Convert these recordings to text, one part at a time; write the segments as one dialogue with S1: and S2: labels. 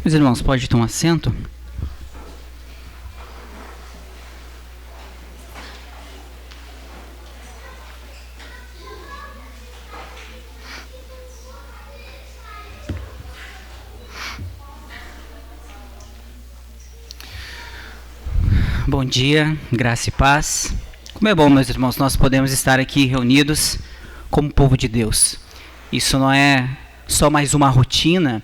S1: Meus irmãos, pode tomar assento? Bom dia, graça e paz. Como é bom, meus irmãos, nós podemos estar aqui reunidos como povo de Deus. Isso não é só mais uma rotina,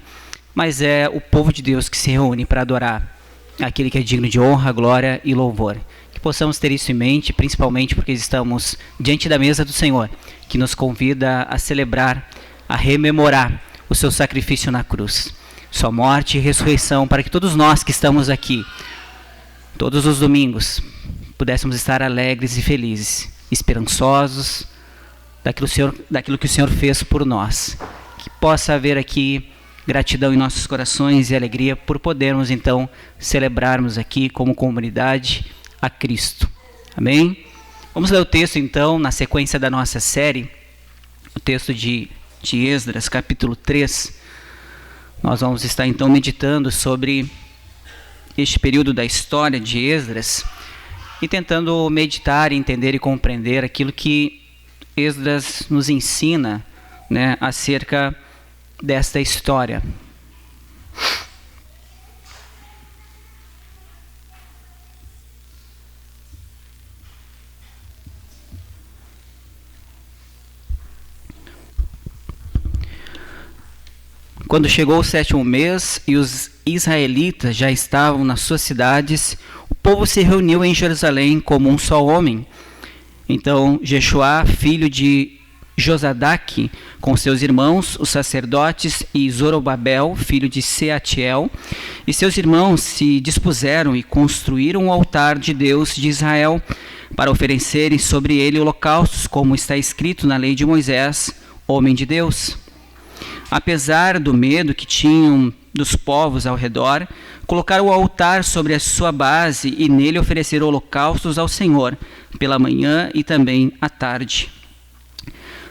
S1: mas é o povo de Deus que se reúne para adorar aquele que é digno de honra, glória e louvor. Que possamos ter isso em mente, principalmente porque estamos diante da mesa do Senhor, que nos convida a celebrar, a rememorar o seu sacrifício na cruz, sua morte e ressurreição, para que todos nós que estamos aqui, todos os domingos, pudéssemos estar alegres e felizes, esperançosos daquilo que o Senhor fez por nós. Que possa haver aqui gratidão em nossos corações e alegria por podermos então celebrarmos aqui como comunidade a Cristo. Amém? Vamos ler o texto então, na sequência da nossa série, o texto de Esdras, capítulo 3. Nós vamos estar então meditando sobre este período da história de Esdras e tentando meditar, entender e compreender aquilo que Esdras nos ensina, né, acerca desta história. Quando chegou o 7º mês e os israelitas já estavam nas suas cidades, o povo se reuniu em Jerusalém como um só homem. Então Jeshoá, filho de Josadaque, com seus irmãos, os sacerdotes, e Zorobabel, filho de Seatiel, e seus irmãos se dispuseram e construíram o altar de Deus de Israel para oferecerem sobre ele holocaustos, como está escrito na lei de Moisés, homem de Deus. Apesar do medo que tinham dos povos ao redor, colocaram o altar sobre a sua base e nele ofereceram holocaustos ao Senhor, pela manhã e também à tarde.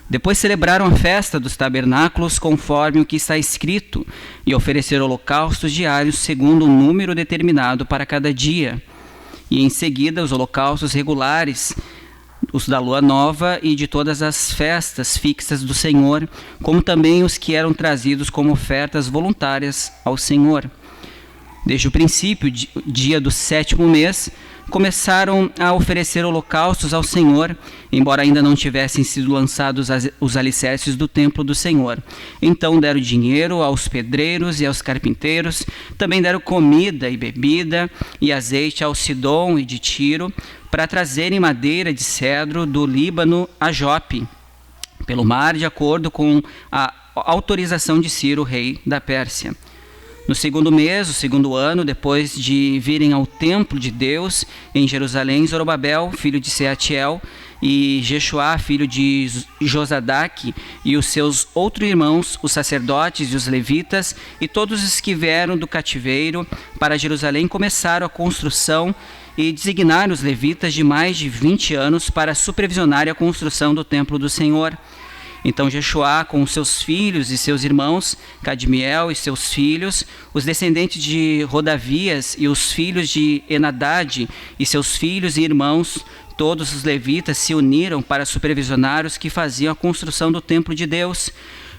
S1: Depois celebraram a festa dos tabernáculos conforme o que está escrito e ofereceram holocaustos diários segundo um número determinado para cada dia. E em seguida os holocaustos regulares, os da lua nova e de todas as festas fixas do Senhor, como também os que eram trazidos como ofertas voluntárias ao Senhor. Desde o princípio, dia do 7º mês, começaram a oferecer holocaustos ao Senhor, embora ainda não tivessem sido lançados os alicerces do templo do Senhor. Então deram dinheiro aos pedreiros e aos carpinteiros, também deram comida e bebida e azeite ao Sidom e de Tiro, para trazerem madeira de cedro do Líbano a Jope, pelo mar, de acordo com a autorização de Ciro, rei da Pérsia. No 2º mês, o 2º ano, depois de virem ao templo de Deus em Jerusalém, Zorobabel, filho de Seatiel, e Jeshoá, filho de Josadaque, e os seus outros irmãos, os sacerdotes e os levitas, e todos os que vieram do cativeiro para Jerusalém, começaram a construção e designaram os levitas de mais de 20 anos para supervisionar a construção do templo do Senhor. Então Jeshoá, com seus filhos e seus irmãos, Cadmiel e seus filhos, os descendentes de Rodavias e os filhos de Enadade e seus filhos e irmãos, todos os levitas se uniram para supervisionar os que faziam a construção do templo de Deus.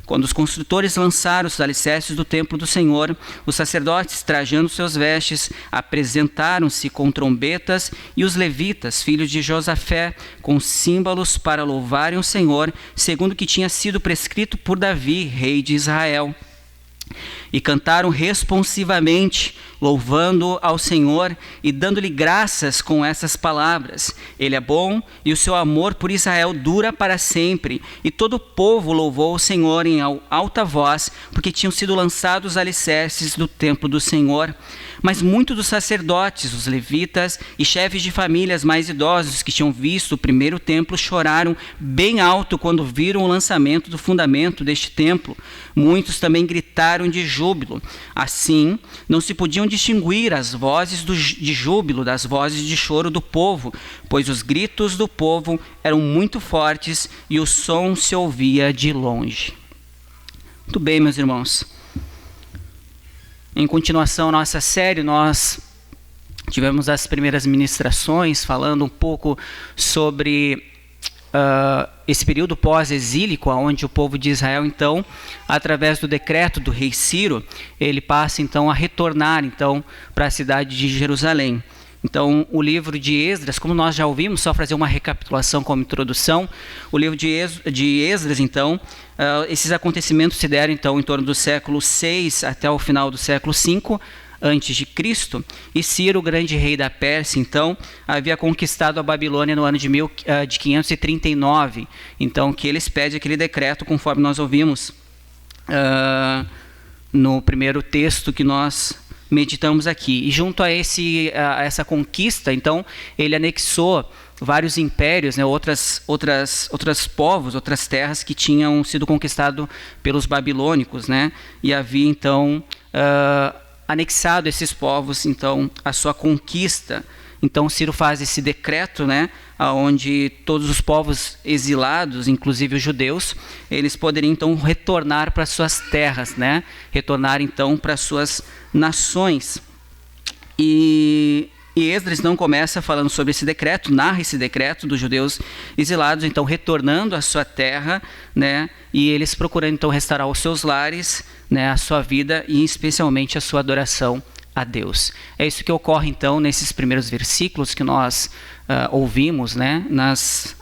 S1: Quando os construtores lançaram os alicerces do templo do Senhor, os sacerdotes, trajando seus vestes, apresentaram-se com trombetas, e os levitas, filhos de Josafé, com símbolos para louvarem o Senhor, segundo o que tinha sido prescrito por Davi, rei de Israel. E cantaram responsivamente, louvando ao Senhor e dando-lhe graças com essas palavras: Ele é bom e o seu amor por Israel dura para sempre. E todo o povo louvou o Senhor em alta voz, porque tinham sido lançados os alicerces do templo do Senhor. Mas muitos dos sacerdotes, os levitas e chefes de famílias mais idosos que tinham visto o primeiro templo choraram bem alto quando viram o lançamento do fundamento deste templo. Muitos também gritaram de júbilo. Assim, não se podiam distinguir as vozes de júbilo das vozes de choro do povo, pois os gritos do povo eram muito fortes e o som se ouvia de longe. Muito bem, meus irmãos. em continuação à nossa série, nós tivemos as primeiras ministrações falando um pouco sobre esse período pós-exílico, onde o povo de Israel, então, através do decreto do rei Ciro, ele passa então a retornar então para a cidade de Jerusalém. Então, o livro de Esdras, como nós já ouvimos, só fazer uma recapitulação como introdução, o livro de Esdras, então, esses acontecimentos se deram então em torno do século 6 até o final do século 5 antes de Cristo, e Ciro, o grande rei da Pérsia, então, havia conquistado a Babilônia no ano de 539, então, que ele expede aquele decreto, conforme nós ouvimos no primeiro texto que nós meditamos aqui. E junto a essa conquista, então, ele anexou vários impérios, né, outros povos, outras terras que tinham sido conquistados pelos babilônicos, né, e havia, então, anexado esses povos, então, a sua conquista. Então, Ciro faz esse decreto, né, onde todos os povos exilados, inclusive os judeus, eles poderiam, então, retornar para suas terras, né, retornar, então, para suas nações. E Esdras não começa falando sobre esse decreto, narra esse decreto dos judeus exilados, então, retornando à sua terra, né, e eles procurando, então, restaurar os seus lares, né, a sua vida e, especialmente, a sua adoração a Deus. É isso que ocorre, então, nesses primeiros versículos que nós ouvimos, né, nas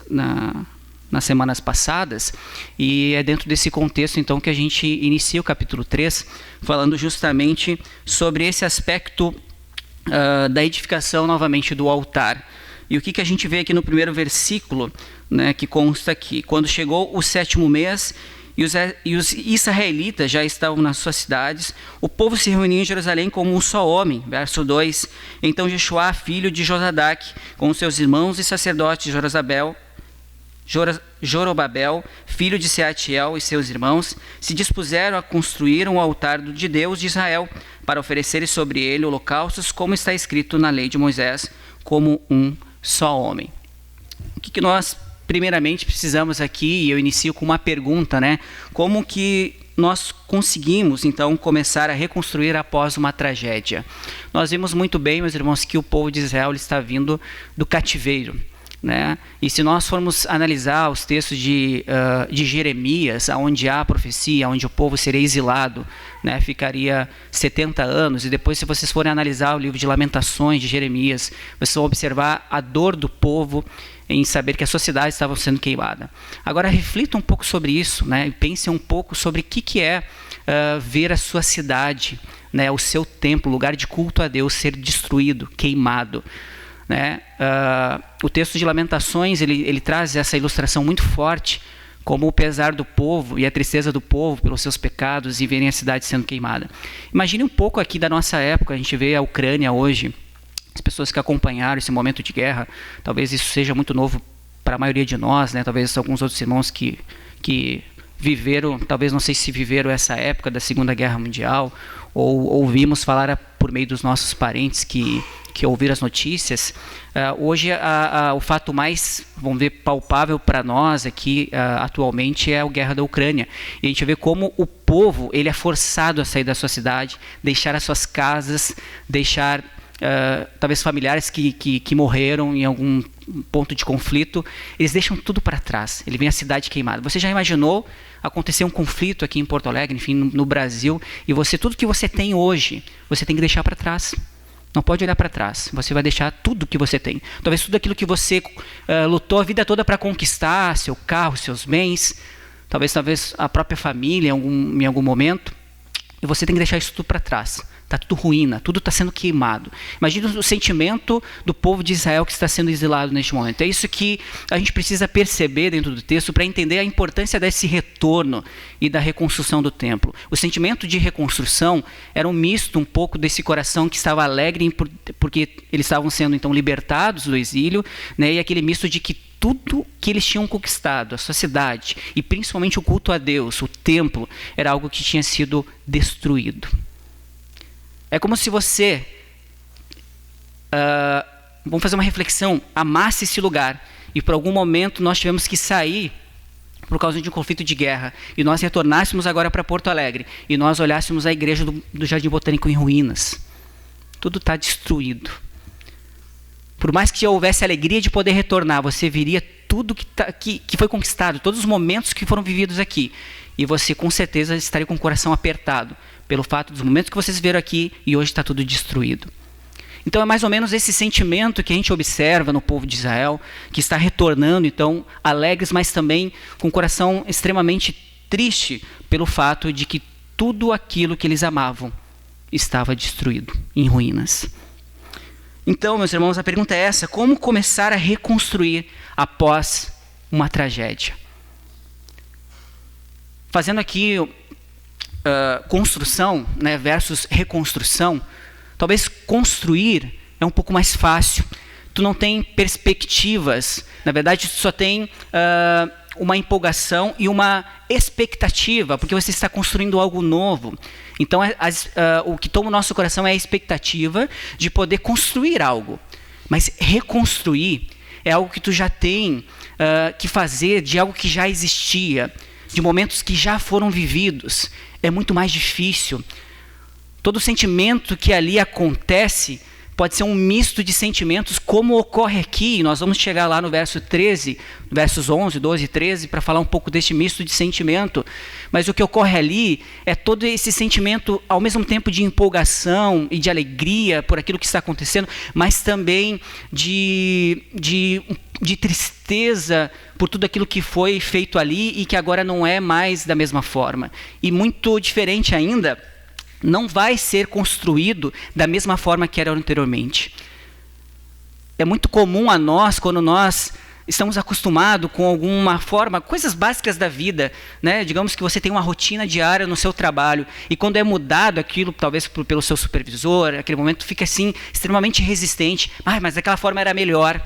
S1: semanas passadas, e é dentro desse contexto, então, que a gente inicia o capítulo 3, falando justamente sobre esse aspecto da edificação, novamente, do altar. E o que a gente vê aqui no primeiro versículo, né, que consta aqui: quando chegou o 7º mês, e os israelitas já estavam nas suas cidades, o povo se reuniu em Jerusalém como um só homem. Verso 2. Então Jeshuá, filho de Josadaque, com seus irmãos e sacerdotes Jorobabel, filho de Seatiel, e seus irmãos, se dispuseram a construir um altar de Deus de Israel, para oferecerem sobre ele holocaustos, como está escrito na lei de Moisés, como um só homem. O que nós primeiramente precisamos aqui, e eu inicio com uma pergunta, né? Como que nós conseguimos, então, começar a reconstruir após uma tragédia? Nós vimos muito bem, meus irmãos, que o povo de Israel está vindo do cativeiro, né? E se nós formos analisar os textos de Jeremias, onde há a profecia, onde o povo seria exilado, né, ficaria 70 anos, e depois, se vocês forem analisar o livro de Lamentações de Jeremias, vocês vão observar a dor do povo em saber que a sua cidade estava sendo queimada. Agora, reflita um pouco sobre isso, né, e pense um pouco sobre o que é ver a sua cidade, né, o seu templo, lugar de culto a Deus, ser destruído, queimado, né? O texto de Lamentações, ele traz essa ilustração muito forte, como o pesar do povo e a tristeza do povo pelos seus pecados e verem a cidade sendo queimada. Imagine um pouco aqui da nossa época, a gente vê a Ucrânia hoje, as pessoas que acompanharam esse momento de guerra, talvez isso seja muito novo para a maioria de nós, né? Talvez alguns outros irmãos que viveram, talvez não sei se viveram essa época da Segunda Guerra Mundial, ou ouvimos falar por meio dos nossos parentes que ouviram as notícias. Hoje o fato mais, vamos ver, palpável para nós aqui atualmente é a guerra da Ucrânia. E a gente vê como o povo ele é forçado a sair da sua cidade, deixar as suas casas, deixar talvez familiares que morreram em algum ponto de conflito, eles deixam tudo para trás. Ele vem a cidade queimada. Você já imaginou acontecer um conflito aqui em Porto Alegre, enfim, no Brasil, e tudo que você tem hoje, você tem que deixar para trás. Não pode olhar para trás. Você vai deixar tudo que você tem. Talvez tudo aquilo que você lutou a vida toda para conquistar, seu carro, seus bens, talvez a própria família em algum momento, e você tem que deixar isso tudo para trás. Está tudo ruína, tudo está sendo queimado. Imagina o sentimento do povo de Israel que está sendo exilado neste momento. É isso que a gente precisa perceber dentro do texto para entender a importância desse retorno e da reconstrução do templo. O sentimento de reconstrução era um misto um pouco desse coração que estava alegre porque eles estavam sendo então libertados do exílio, né, e aquele misto de que tudo que eles tinham conquistado, a sua cidade, e principalmente o culto a Deus, o templo, era algo que tinha sido destruído. É como se você, vamos fazer uma reflexão, amasse esse lugar, e por algum momento nós tivemos que sair por causa de um conflito de guerra, e nós retornássemos agora para Porto Alegre, e nós olhássemos a igreja do Jardim Botânico em ruínas, tudo está destruído. Por mais que houvesse alegria de poder retornar, você viria tudo que foi conquistado, todos os momentos que foram vividos aqui, e você com certeza estaria com o coração apertado, pelo fato dos momentos que vocês viram aqui, e hoje está tudo destruído. Então é mais ou menos esse sentimento que a gente observa no povo de Israel, que está retornando, então, alegres, mas também com o coração extremamente triste pelo fato de que tudo aquilo que eles amavam estava destruído, em ruínas. Então, meus irmãos, a pergunta é essa: como começar a reconstruir após uma tragédia? Fazendo aqui construção, né, versus reconstrução, talvez construir é um pouco mais fácil. Tu não tem perspectivas, na verdade tu só tem uma empolgação e uma expectativa, porque você está construindo algo novo. Então o que toma o nosso coração é a expectativa de poder construir algo. Mas reconstruir é algo que tu já tem que fazer de algo que já existia, de momentos que já foram vividos. É muito mais difícil. Todo sentimento que ali acontece pode ser um misto de sentimentos, como ocorre aqui. Nós vamos chegar lá no verso 13, versos 11, 12 e 13, para falar um pouco deste misto de sentimento. Mas o que ocorre ali é todo esse sentimento, ao mesmo tempo de empolgação e de alegria por aquilo que está acontecendo, mas também de tristeza por tudo aquilo que foi feito ali e que agora não é mais da mesma forma. E muito diferente ainda, não vai ser construído da mesma forma que era anteriormente. É muito comum a nós, quando nós estamos acostumados com alguma forma, coisas básicas da vida, né? Digamos que você tem uma rotina diária no seu trabalho, e quando é mudado aquilo, talvez pelo seu supervisor, aquele momento fica assim, extremamente resistente. Mas daquela forma era melhor.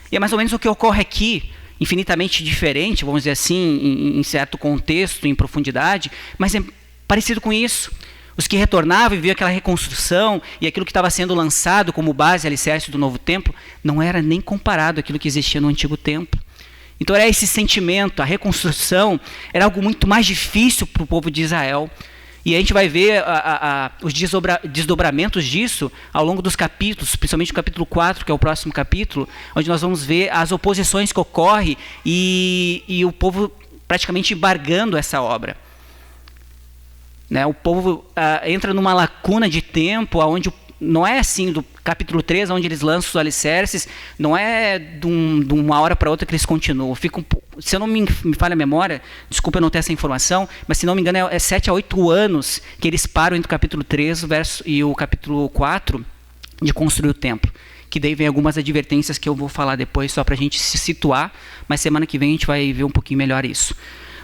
S1: E é mais ou menos o que ocorre aqui, infinitamente diferente, vamos dizer assim, em certo contexto, em profundidade, mas é parecido com isso. Os que retornavam e viam aquela reconstrução e aquilo que estava sendo lançado como base alicerce do novo templo, não era nem comparado àquilo que existia no antigo templo. Então era esse sentimento, a reconstrução era algo muito mais difícil para o povo de Israel. E a gente vai ver os desdobramentos disso ao longo dos capítulos, principalmente o capítulo 4, que é o próximo capítulo, onde nós vamos ver as oposições que ocorrem e o povo praticamente embargando essa obra. Né, o povo entra numa lacuna de tempo, onde não é assim do capítulo 3, onde eles lançam os alicerces, não é de uma hora para outra que eles continuam. Se eu não me falha a memória, desculpa eu não ter essa informação, mas se não me engano é 7 a 8 anos que eles param entre o capítulo 3 e o capítulo 4 de construir o templo. Que daí vem algumas advertências que eu vou falar depois, só para a gente se situar, mas semana que vem a gente vai ver um pouquinho melhor isso.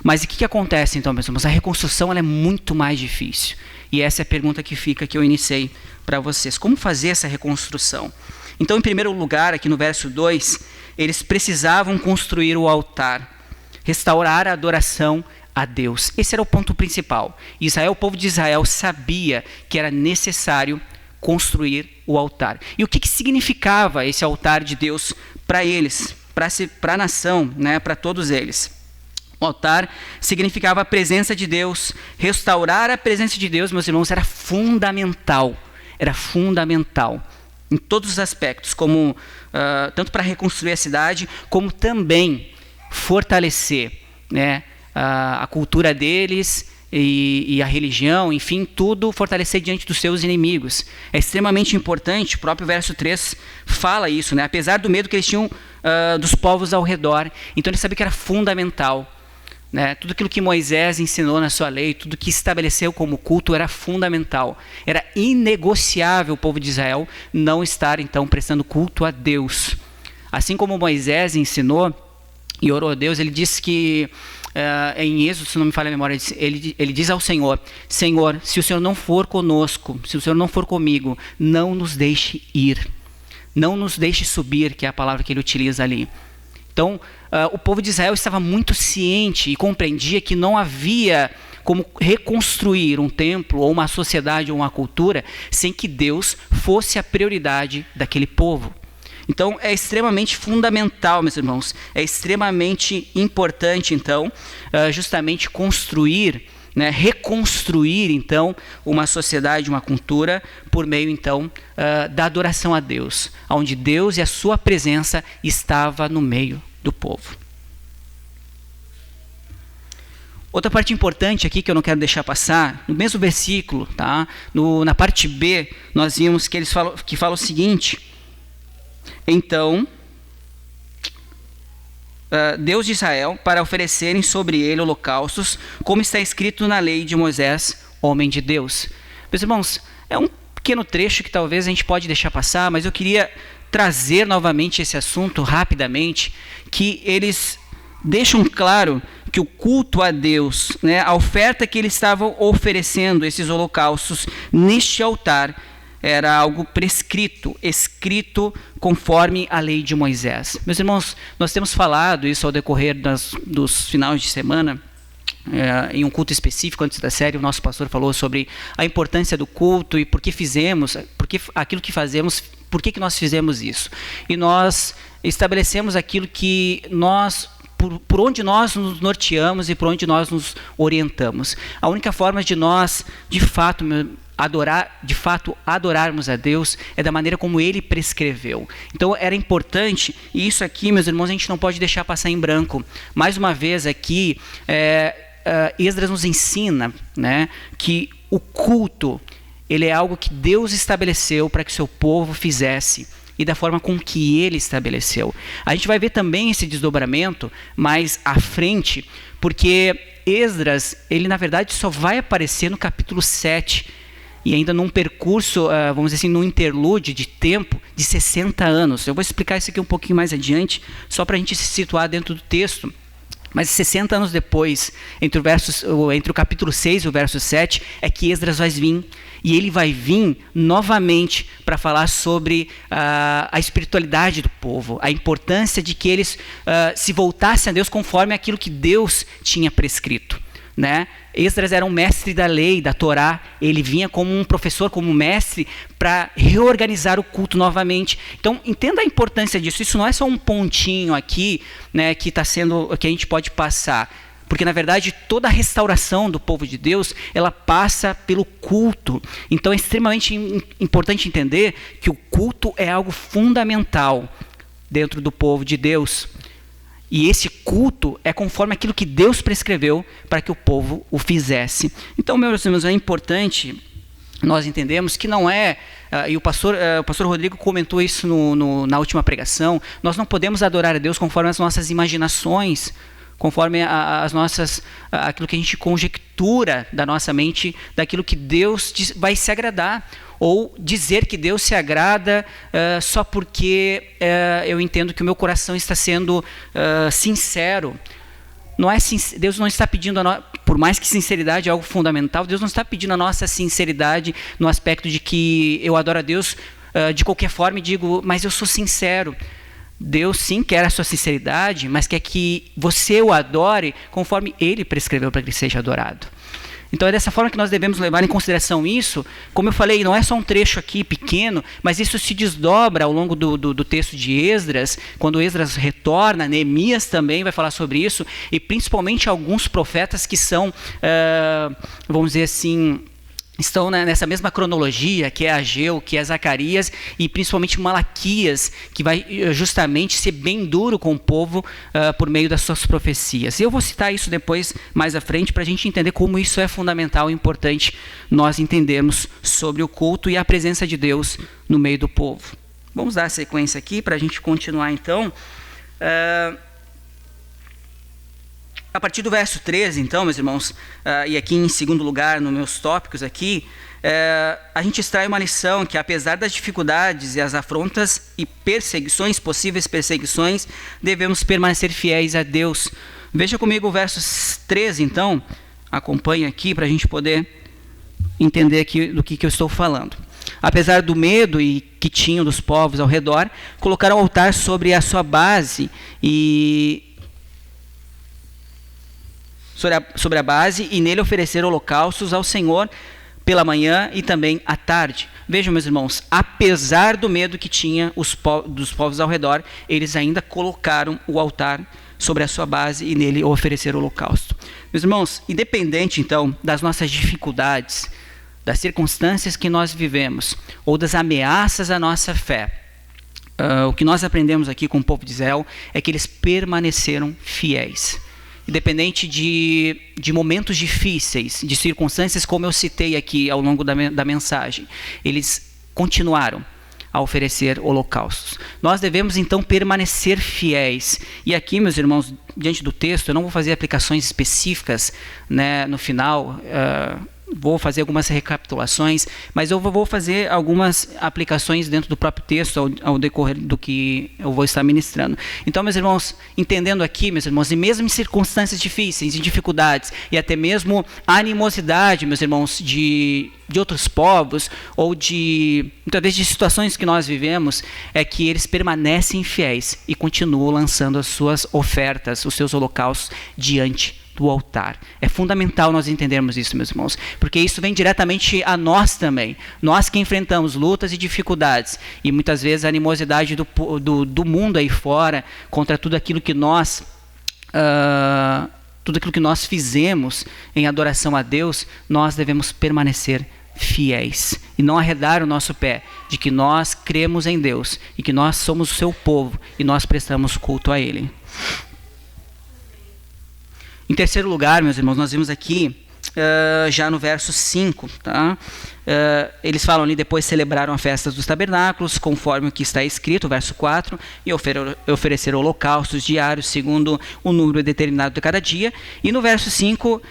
S1: Mas o que acontece então, meus irmãos? A reconstrução ela é muito mais difícil. E essa é a pergunta que fica, que eu iniciei para vocês. Como fazer essa reconstrução? Então, em primeiro lugar, aqui no verso 2, eles precisavam construir o altar, restaurar a adoração a Deus. Esse era o ponto principal. O povo de Israel sabia que era necessário construir o altar. E o que significava esse altar de Deus para eles, para a nação, né, para todos eles? O altar significava a presença de Deus. Restaurar a presença de Deus, meus irmãos, era fundamental. Era fundamental em todos os aspectos, como tanto para reconstruir a cidade, como também fortalecer, né, a cultura deles e a religião, enfim, tudo fortalecer diante dos seus inimigos. É extremamente importante, o próprio verso 3 fala isso, né? Apesar do medo que eles tinham dos povos ao redor. Então eles sabiam que era fundamental. Né? Tudo aquilo que Moisés ensinou na sua lei, tudo que estabeleceu como culto era fundamental. Era inegociável o povo de Israel não estar então prestando culto a Deus. Assim como Moisés ensinou e orou a Deus, ele disse que em Êxodo, se não me falha a memória, ele diz ao Senhor: Senhor, se o Senhor não for conosco, se o Senhor não for comigo, não nos deixe ir, não nos deixe subir, que é a palavra que ele utiliza ali. Então, o povo de Israel estava muito ciente e compreendia que não havia como reconstruir um templo, ou uma sociedade, ou uma cultura, sem que Deus fosse a prioridade daquele povo. Então, é extremamente fundamental, meus irmãos, é extremamente importante, então, justamente construir, né, reconstruir, então, uma sociedade, uma cultura, por meio, então, da adoração a Deus, onde Deus e a sua presença estava no meio do povo. Outra parte importante aqui que eu não quero deixar passar, no mesmo versículo, tá? Na parte B, nós vimos que eles fala o seguinte: então, Deus de Israel, para oferecerem sobre ele holocaustos, como está escrito na lei de Moisés, homem de Deus. Meus irmãos, é um pequeno trecho que talvez a gente pode deixar passar, mas eu queria trazer novamente esse assunto rapidamente, que eles deixam claro que o culto a Deus, né, a oferta que eles estavam oferecendo, esses holocaustos, neste altar, era algo prescrito, escrito conforme a lei de Moisés. Meus irmãos, nós temos falado isso ao decorrer dos finais de semana, em um culto específico antes da série, o nosso pastor falou sobre a importância do culto e por que fizemos, porque aquilo que fazemos, por que nós fizemos isso. E nós estabelecemos aquilo que nós, por onde nós nos norteamos e por onde nós nos orientamos. A única forma de nós, de fato, adorarmos a Deus é da maneira como Ele prescreveu. Então era importante, e isso aqui, meus irmãos, a gente não pode deixar passar em branco. Mais uma vez aqui, Esdras nos ensina, né, que o culto, ele é algo que Deus estabeleceu para que o seu povo fizesse, e da forma com que ele estabeleceu. A gente vai ver também esse desdobramento mais à frente, porque Esdras, ele na verdade só vai aparecer no capítulo 7, e ainda num percurso, vamos dizer assim, num interlúdio de tempo de 60 anos. Eu vou explicar isso aqui um pouquinho mais adiante, só para a gente se situar dentro do texto. Mas 60 anos depois, entre o capítulo 6 e o verso 7, é que Esdras vai vir. E ele vai vir novamente para falar sobre a espiritualidade do povo, a importância de que eles se voltassem a Deus conforme aquilo que Deus tinha prescrito, né? Esdras era um mestre da lei, da Torá. Ele vinha como um professor, como um mestre, para reorganizar o culto novamente. Então, entenda a importância disso. Isso não é só um pontinho aqui, né, que a gente pode passar. Porque, na verdade, toda a restauração do povo de Deus, ela passa pelo culto. Então, é extremamente importante entender que o culto é algo fundamental dentro do povo de Deus. E esse culto é conforme aquilo que Deus prescreveu para que o povo o fizesse. Então, meus irmãos, é importante nós entendemos que não é, e o pastor Rodrigo comentou isso na última pregação, nós não podemos adorar a Deus conforme as nossas imaginações, conforme aquilo que a gente conjectura da nossa mente, daquilo que Deus vai se agradar, ou dizer que Deus se agrada só porque eu entendo que o meu coração está sendo sincero. Deus não está pedindo, por mais que sinceridade é algo fundamental, Deus não está pedindo a nossa sinceridade no aspecto de que eu adoro a Deus de qualquer forma e digo, mas eu sou sincero. Deus sim quer a sua sinceridade, mas quer que você o adore conforme Ele prescreveu para que ele seja adorado. Então é dessa forma que nós devemos levar em consideração isso. Como eu falei, não é só um trecho aqui pequeno, mas isso se desdobra ao longo do texto de Esdras. Quando Esdras retorna, Neemias também vai falar sobre isso, e principalmente alguns profetas que são, vamos dizer assim, estão nessa mesma cronologia, que é Ageu, que é Zacarias, e principalmente Malaquias, que vai justamente ser bem duro com o povo por meio das suas profecias. Eu vou citar isso depois, mais à frente, para a gente entender como isso é fundamental e importante nós entendermos sobre o culto e a presença de Deus no meio do povo. Vamos dar a sequência aqui para a gente continuar então. A partir do verso 13, então, meus irmãos, e aqui em segundo lugar, nos meus tópicos aqui, a gente extrai uma lição que, apesar das dificuldades e as afrontas e perseguições, possíveis perseguições, devemos permanecer fiéis a Deus. Veja comigo o verso 13, então, acompanhe aqui para a gente poder entender aqui do que eu estou falando. Apesar do medo que tinham dos povos ao redor, colocaram o altar sobre a sua base sobre a base, e nele ofereceram holocaustos ao Senhor pela manhã e também à tarde. Vejam, meus irmãos, apesar do medo que tinha dos povos ao redor, eles ainda colocaram o altar sobre a sua base e nele ofereceram o holocausto. Meus irmãos, independente então das nossas dificuldades, das circunstâncias que nós vivemos ou das ameaças à nossa fé, o que nós aprendemos aqui com o povo de Israel é que eles permaneceram fiéis. Independente de momentos difíceis, de circunstâncias como eu citei aqui ao longo da mensagem, eles continuaram a oferecer holocaustos. Nós devemos então permanecer fiéis. E aqui, meus irmãos, diante do texto, eu não vou fazer aplicações específicas, né, no final, vou fazer algumas recapitulações, mas eu vou fazer algumas aplicações dentro do próprio texto ao decorrer do que eu vou estar ministrando. Então, meus irmãos, entendendo aqui, meus irmãos, e mesmo em circunstâncias difíceis, em dificuldades, e até mesmo animosidade, meus irmãos, de outros povos, ou muitas vezes de situações que nós vivemos, é que eles permanecem fiéis e continuam lançando as suas ofertas, os seus holocaustos diante do altar. É fundamental nós entendermos isso, meus irmãos, porque isso vem diretamente a nós também. Nós que enfrentamos lutas e dificuldades, e muitas vezes a animosidade do mundo aí fora, contra tudo aquilo que nós fizemos em adoração a Deus, nós devemos permanecer fiéis e não arredar o nosso pé de que nós cremos em Deus e que nós somos o seu povo e nós prestamos culto a Ele. Em terceiro lugar, meus irmãos, nós vimos aqui, já no verso 5, tá? Eles falam ali, depois celebraram a festa dos tabernáculos, conforme o que está escrito, verso 4, e ofereceram holocaustos diários, segundo o número determinado de cada dia. E no verso 5,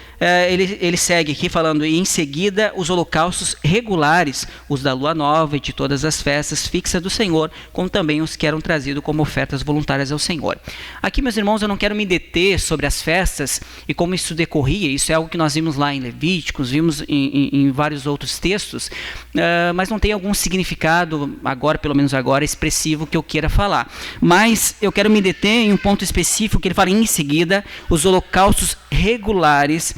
S1: ele segue aqui falando, e em seguida os holocaustos regulares, os da lua nova e de todas as festas fixas do Senhor, como também os que eram trazidos como ofertas voluntárias ao Senhor. Aqui, meus irmãos, eu não quero me deter sobre as festas e como isso decorria, isso é algo que nós vimos lá em Levíticos, vimos em vários outros textos, mas não tem algum significado, agora, pelo menos agora, expressivo que eu queira falar. Mas eu quero me deter em um ponto específico que ele fala em seguida, os holocaustos regulares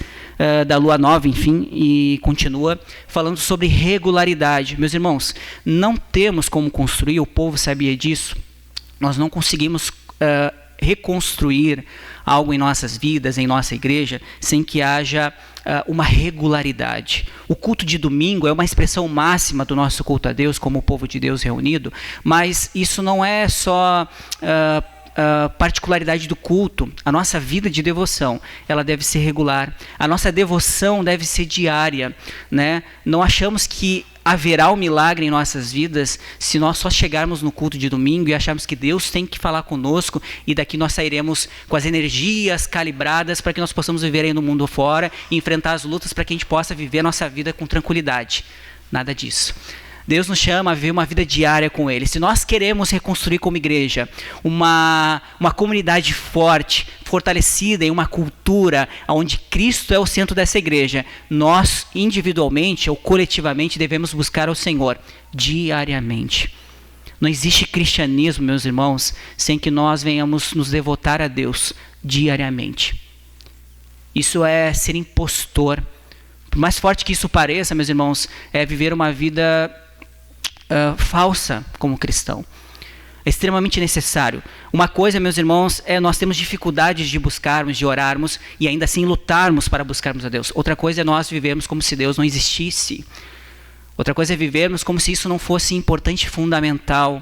S1: da lua nova, enfim, e continua falando sobre regularidade. Meus irmãos, não temos como construir, o povo sabia disso, nós não conseguimos reconstruir algo em nossas vidas, em nossa igreja, sem que haja uma regularidade. O culto de domingo é uma expressão máxima do nosso culto a Deus, como o povo de Deus reunido, mas isso não é só particularidade do culto. A nossa vida de devoção, ela deve ser regular. A nossa devoção deve ser diária, né? Não achamos que haverá um milagre em nossas vidas se nós só chegarmos no culto de domingo e acharmos que Deus tem que falar conosco e daqui nós sairemos com as energias calibradas para que nós possamos viver aí no mundo fora e enfrentar as lutas para que a gente possa viver a nossa vida com tranquilidade. Nada disso. Deus nos chama a viver uma vida diária com Ele. Se nós queremos reconstruir como igreja uma comunidade forte, fortalecida em uma cultura onde Cristo é o centro dessa igreja, nós individualmente ou coletivamente devemos buscar ao Senhor diariamente. Não existe cristianismo, meus irmãos, sem que nós venhamos nos devotar a Deus diariamente. Isso é ser impostor. Por mais forte que isso pareça, meus irmãos, é viver uma vida falsa como cristão. É extremamente necessário. Uma coisa, meus irmãos, é nós temos dificuldades de buscarmos, de orarmos e ainda assim lutarmos para buscarmos a Deus. Outra coisa é nós vivermos como se Deus não existisse. Outra coisa é vivermos como se isso não fosse importante e fundamental.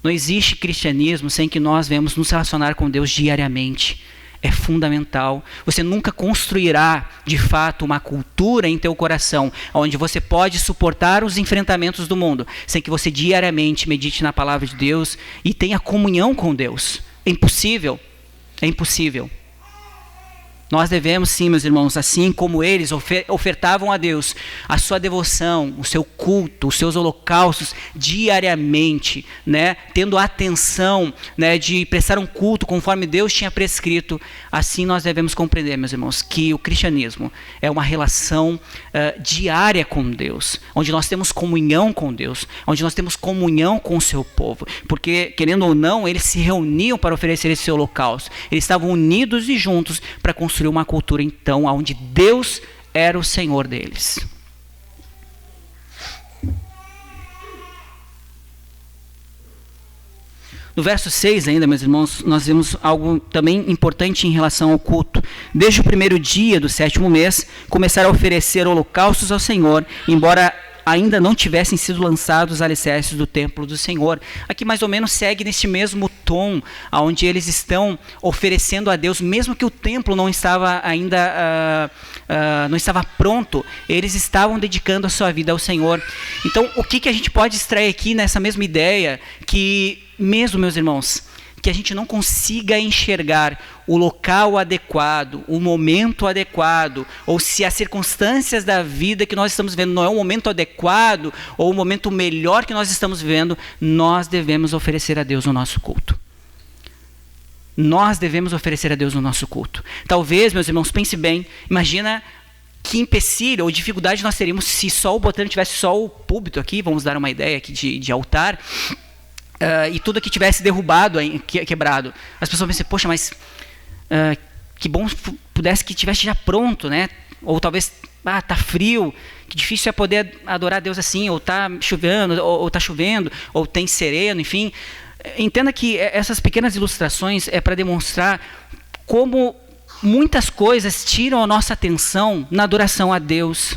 S1: Não existe cristianismo sem que nós venhamos nos relacionar com Deus diariamente. É fundamental. Você nunca construirá, de fato, uma cultura em teu coração, onde você pode suportar os enfrentamentos do mundo, sem que você diariamente medite na palavra de Deus e tenha comunhão com Deus. É impossível. É impossível. Nós devemos sim, meus irmãos, assim como eles ofertavam a Deus a sua devoção, o seu culto, os seus holocaustos diariamente, né, tendo a atenção, né, de prestar um culto conforme Deus tinha prescrito, assim nós devemos compreender, meus irmãos, que o cristianismo é uma relação diária com Deus, onde nós temos comunhão com Deus, onde nós temos comunhão com o seu povo, porque, querendo ou não, eles se reuniam para oferecer esse holocausto, eles estavam unidos e juntos para construir uma cultura, então, onde Deus era o Senhor deles. no verso 6 ainda, meus irmãos, nós vemos algo também importante em relação ao culto. Desde o primeiro dia do 7º mês, começaram a oferecer holocaustos ao Senhor, embora ainda não tivessem sido lançados os alicerces do templo do Senhor. Aqui mais ou menos segue neste mesmo tom, onde eles estão oferecendo a Deus, mesmo que o templo não estava ainda não estava pronto, eles estavam dedicando a sua vida ao Senhor. Então, o que a gente pode extrair aqui nessa mesma ideia? Que mesmo, meus irmãos, que a gente não consiga enxergar o local adequado, o momento adequado, ou se as circunstâncias da vida que nós estamos vivendo não é o momento adequado, ou o momento melhor que nós estamos vivendo, nós devemos oferecer a Deus o nosso culto. Nós devemos oferecer a Deus o nosso culto. Talvez, meus irmãos, pense bem, imagina que empecilho ou dificuldade nós teríamos se só o botão tivesse só o púlpito aqui, vamos dar uma ideia aqui de altar, e tudo que tivesse derrubado, quebrado. As pessoas pensam, poxa, mas que bom pudesse que tivesse já pronto, né? Ou talvez, tá frio, que difícil é poder adorar a Deus assim, ou tá chovendo, ou tá chovendo, ou tem sereno, enfim. Entenda que essas pequenas ilustrações é para demonstrar como muitas coisas tiram a nossa atenção na adoração a Deus.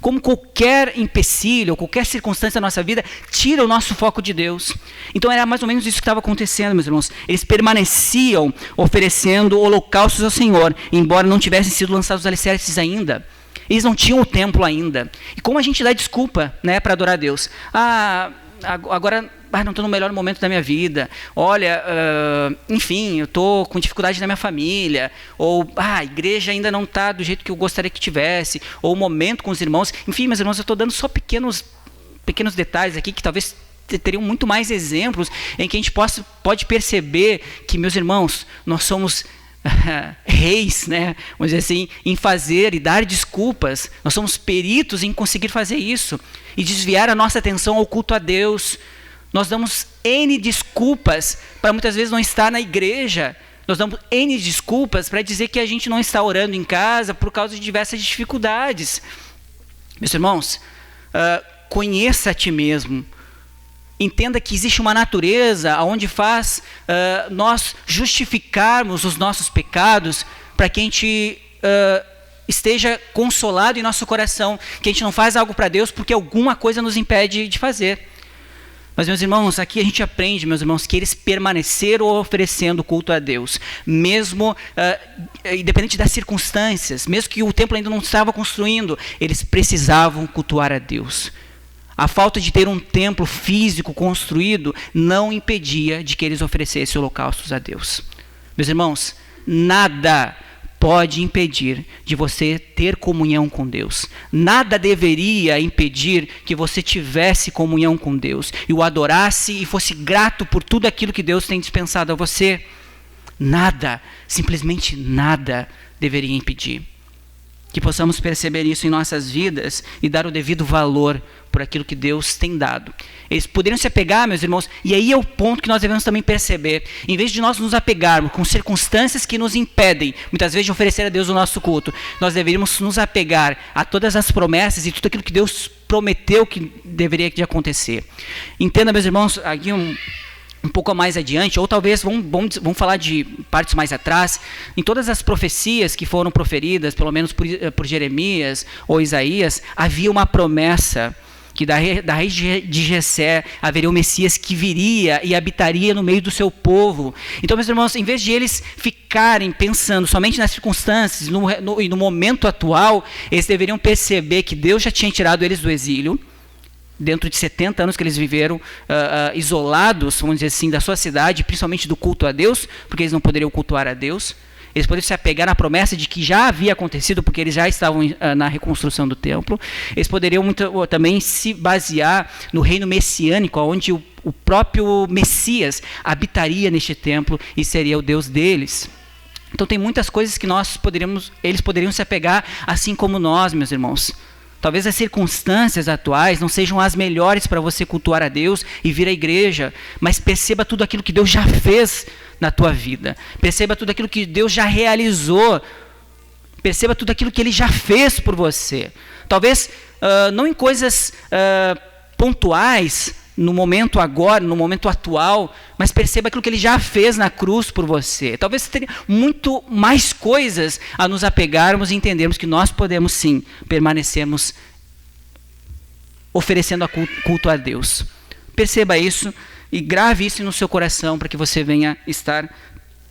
S1: Como qualquer empecilho, qualquer circunstância da nossa vida, tira o nosso foco de Deus. Então era mais ou menos isso que estava acontecendo, meus irmãos. Eles permaneciam oferecendo holocaustos ao Senhor, embora não tivessem sido lançados os alicerces ainda. Eles não tinham o templo ainda. E como a gente dá desculpa, né, para adorar a Deus? Agora não estou no melhor momento da minha vida. Olha, enfim, eu estou com dificuldade na minha família. Ou a igreja ainda não está do jeito que eu gostaria que tivesse. Ou o momento com os irmãos. Enfim, meus irmãos, eu estou dando só pequenos detalhes aqui que talvez teriam muito mais exemplos em que a gente pode perceber que, meus irmãos, nós somos reis, né? Vamos dizer assim, em fazer e dar desculpas. Nós somos peritos em conseguir fazer isso e desviar a nossa atenção ao culto a Deus. Nós damos N desculpas para muitas vezes não estar na igreja. Nós damos N desculpas para dizer que a gente não está orando em casa por causa de diversas dificuldades. Meus irmãos, conheça a ti mesmo. Entenda que existe uma natureza onde faz nós justificarmos os nossos pecados para que a gente esteja consolado em nosso coração, que a gente não faz algo para Deus porque alguma coisa nos impede de fazer. Mas, meus irmãos, aqui a gente aprende, meus irmãos, que eles permaneceram oferecendo culto a Deus, mesmo independente das circunstâncias, mesmo que o templo ainda não estava construindo, eles precisavam cultuar a Deus. A falta de ter um templo físico construído não impedia de que eles oferecessem holocaustos a Deus. Meus irmãos, nada pode impedir de você ter comunhão com Deus. Nada deveria impedir que você tivesse comunhão com Deus e o adorasse e fosse grato por tudo aquilo que Deus tem dispensado a você. Nada, simplesmente nada deveria impedir. Que possamos perceber isso em nossas vidas e dar o devido valor por aquilo que Deus tem dado. Eles poderiam se apegar, meus irmãos, e aí é o ponto que nós devemos também perceber. Em vez de nós nos apegarmos com circunstâncias que nos impedem, muitas vezes, de oferecer a Deus o nosso culto, nós deveríamos nos apegar a todas as promessas e tudo aquilo que Deus prometeu que deveria de acontecer. Entenda, meus irmãos, aqui um pouco mais adiante, ou talvez vamos falar de partes mais atrás, em todas as profecias que foram proferidas, pelo menos por Jeremias ou Isaías, havia uma promessa que da raiz de Jessé haveria o Messias que viria e habitaria no meio do seu povo. Então, meus irmãos, em vez de eles ficarem pensando somente nas circunstâncias e no momento atual, eles deveriam perceber que Deus já tinha tirado eles do exílio, dentro de 70 anos que eles viveram isolados, vamos dizer assim, da sua cidade, principalmente do culto a Deus, porque eles não poderiam cultuar a Deus. Eles poderiam se apegar na promessa de que já havia acontecido, porque eles já estavam na reconstrução do templo. Eles poderiam também se basear no reino messiânico, onde o próprio Messias habitaria neste templo e seria o Deus deles. Então tem muitas coisas que eles poderiam se apegar, assim como nós, meus irmãos. Talvez as circunstâncias atuais não sejam as melhores para você cultuar a Deus e vir à igreja, mas perceba tudo aquilo que Deus já fez na tua vida. Perceba tudo aquilo que Deus já realizou. Perceba tudo aquilo que Ele já fez por você. Talvez não em coisas pontuais, no momento agora, no momento atual, mas perceba aquilo que ele já fez na cruz por você. Talvez tenha muito mais coisas a nos apegarmos e entendermos que nós podemos sim permanecermos oferecendo a culto a Deus. Perceba isso e grave isso no seu coração para que você venha estar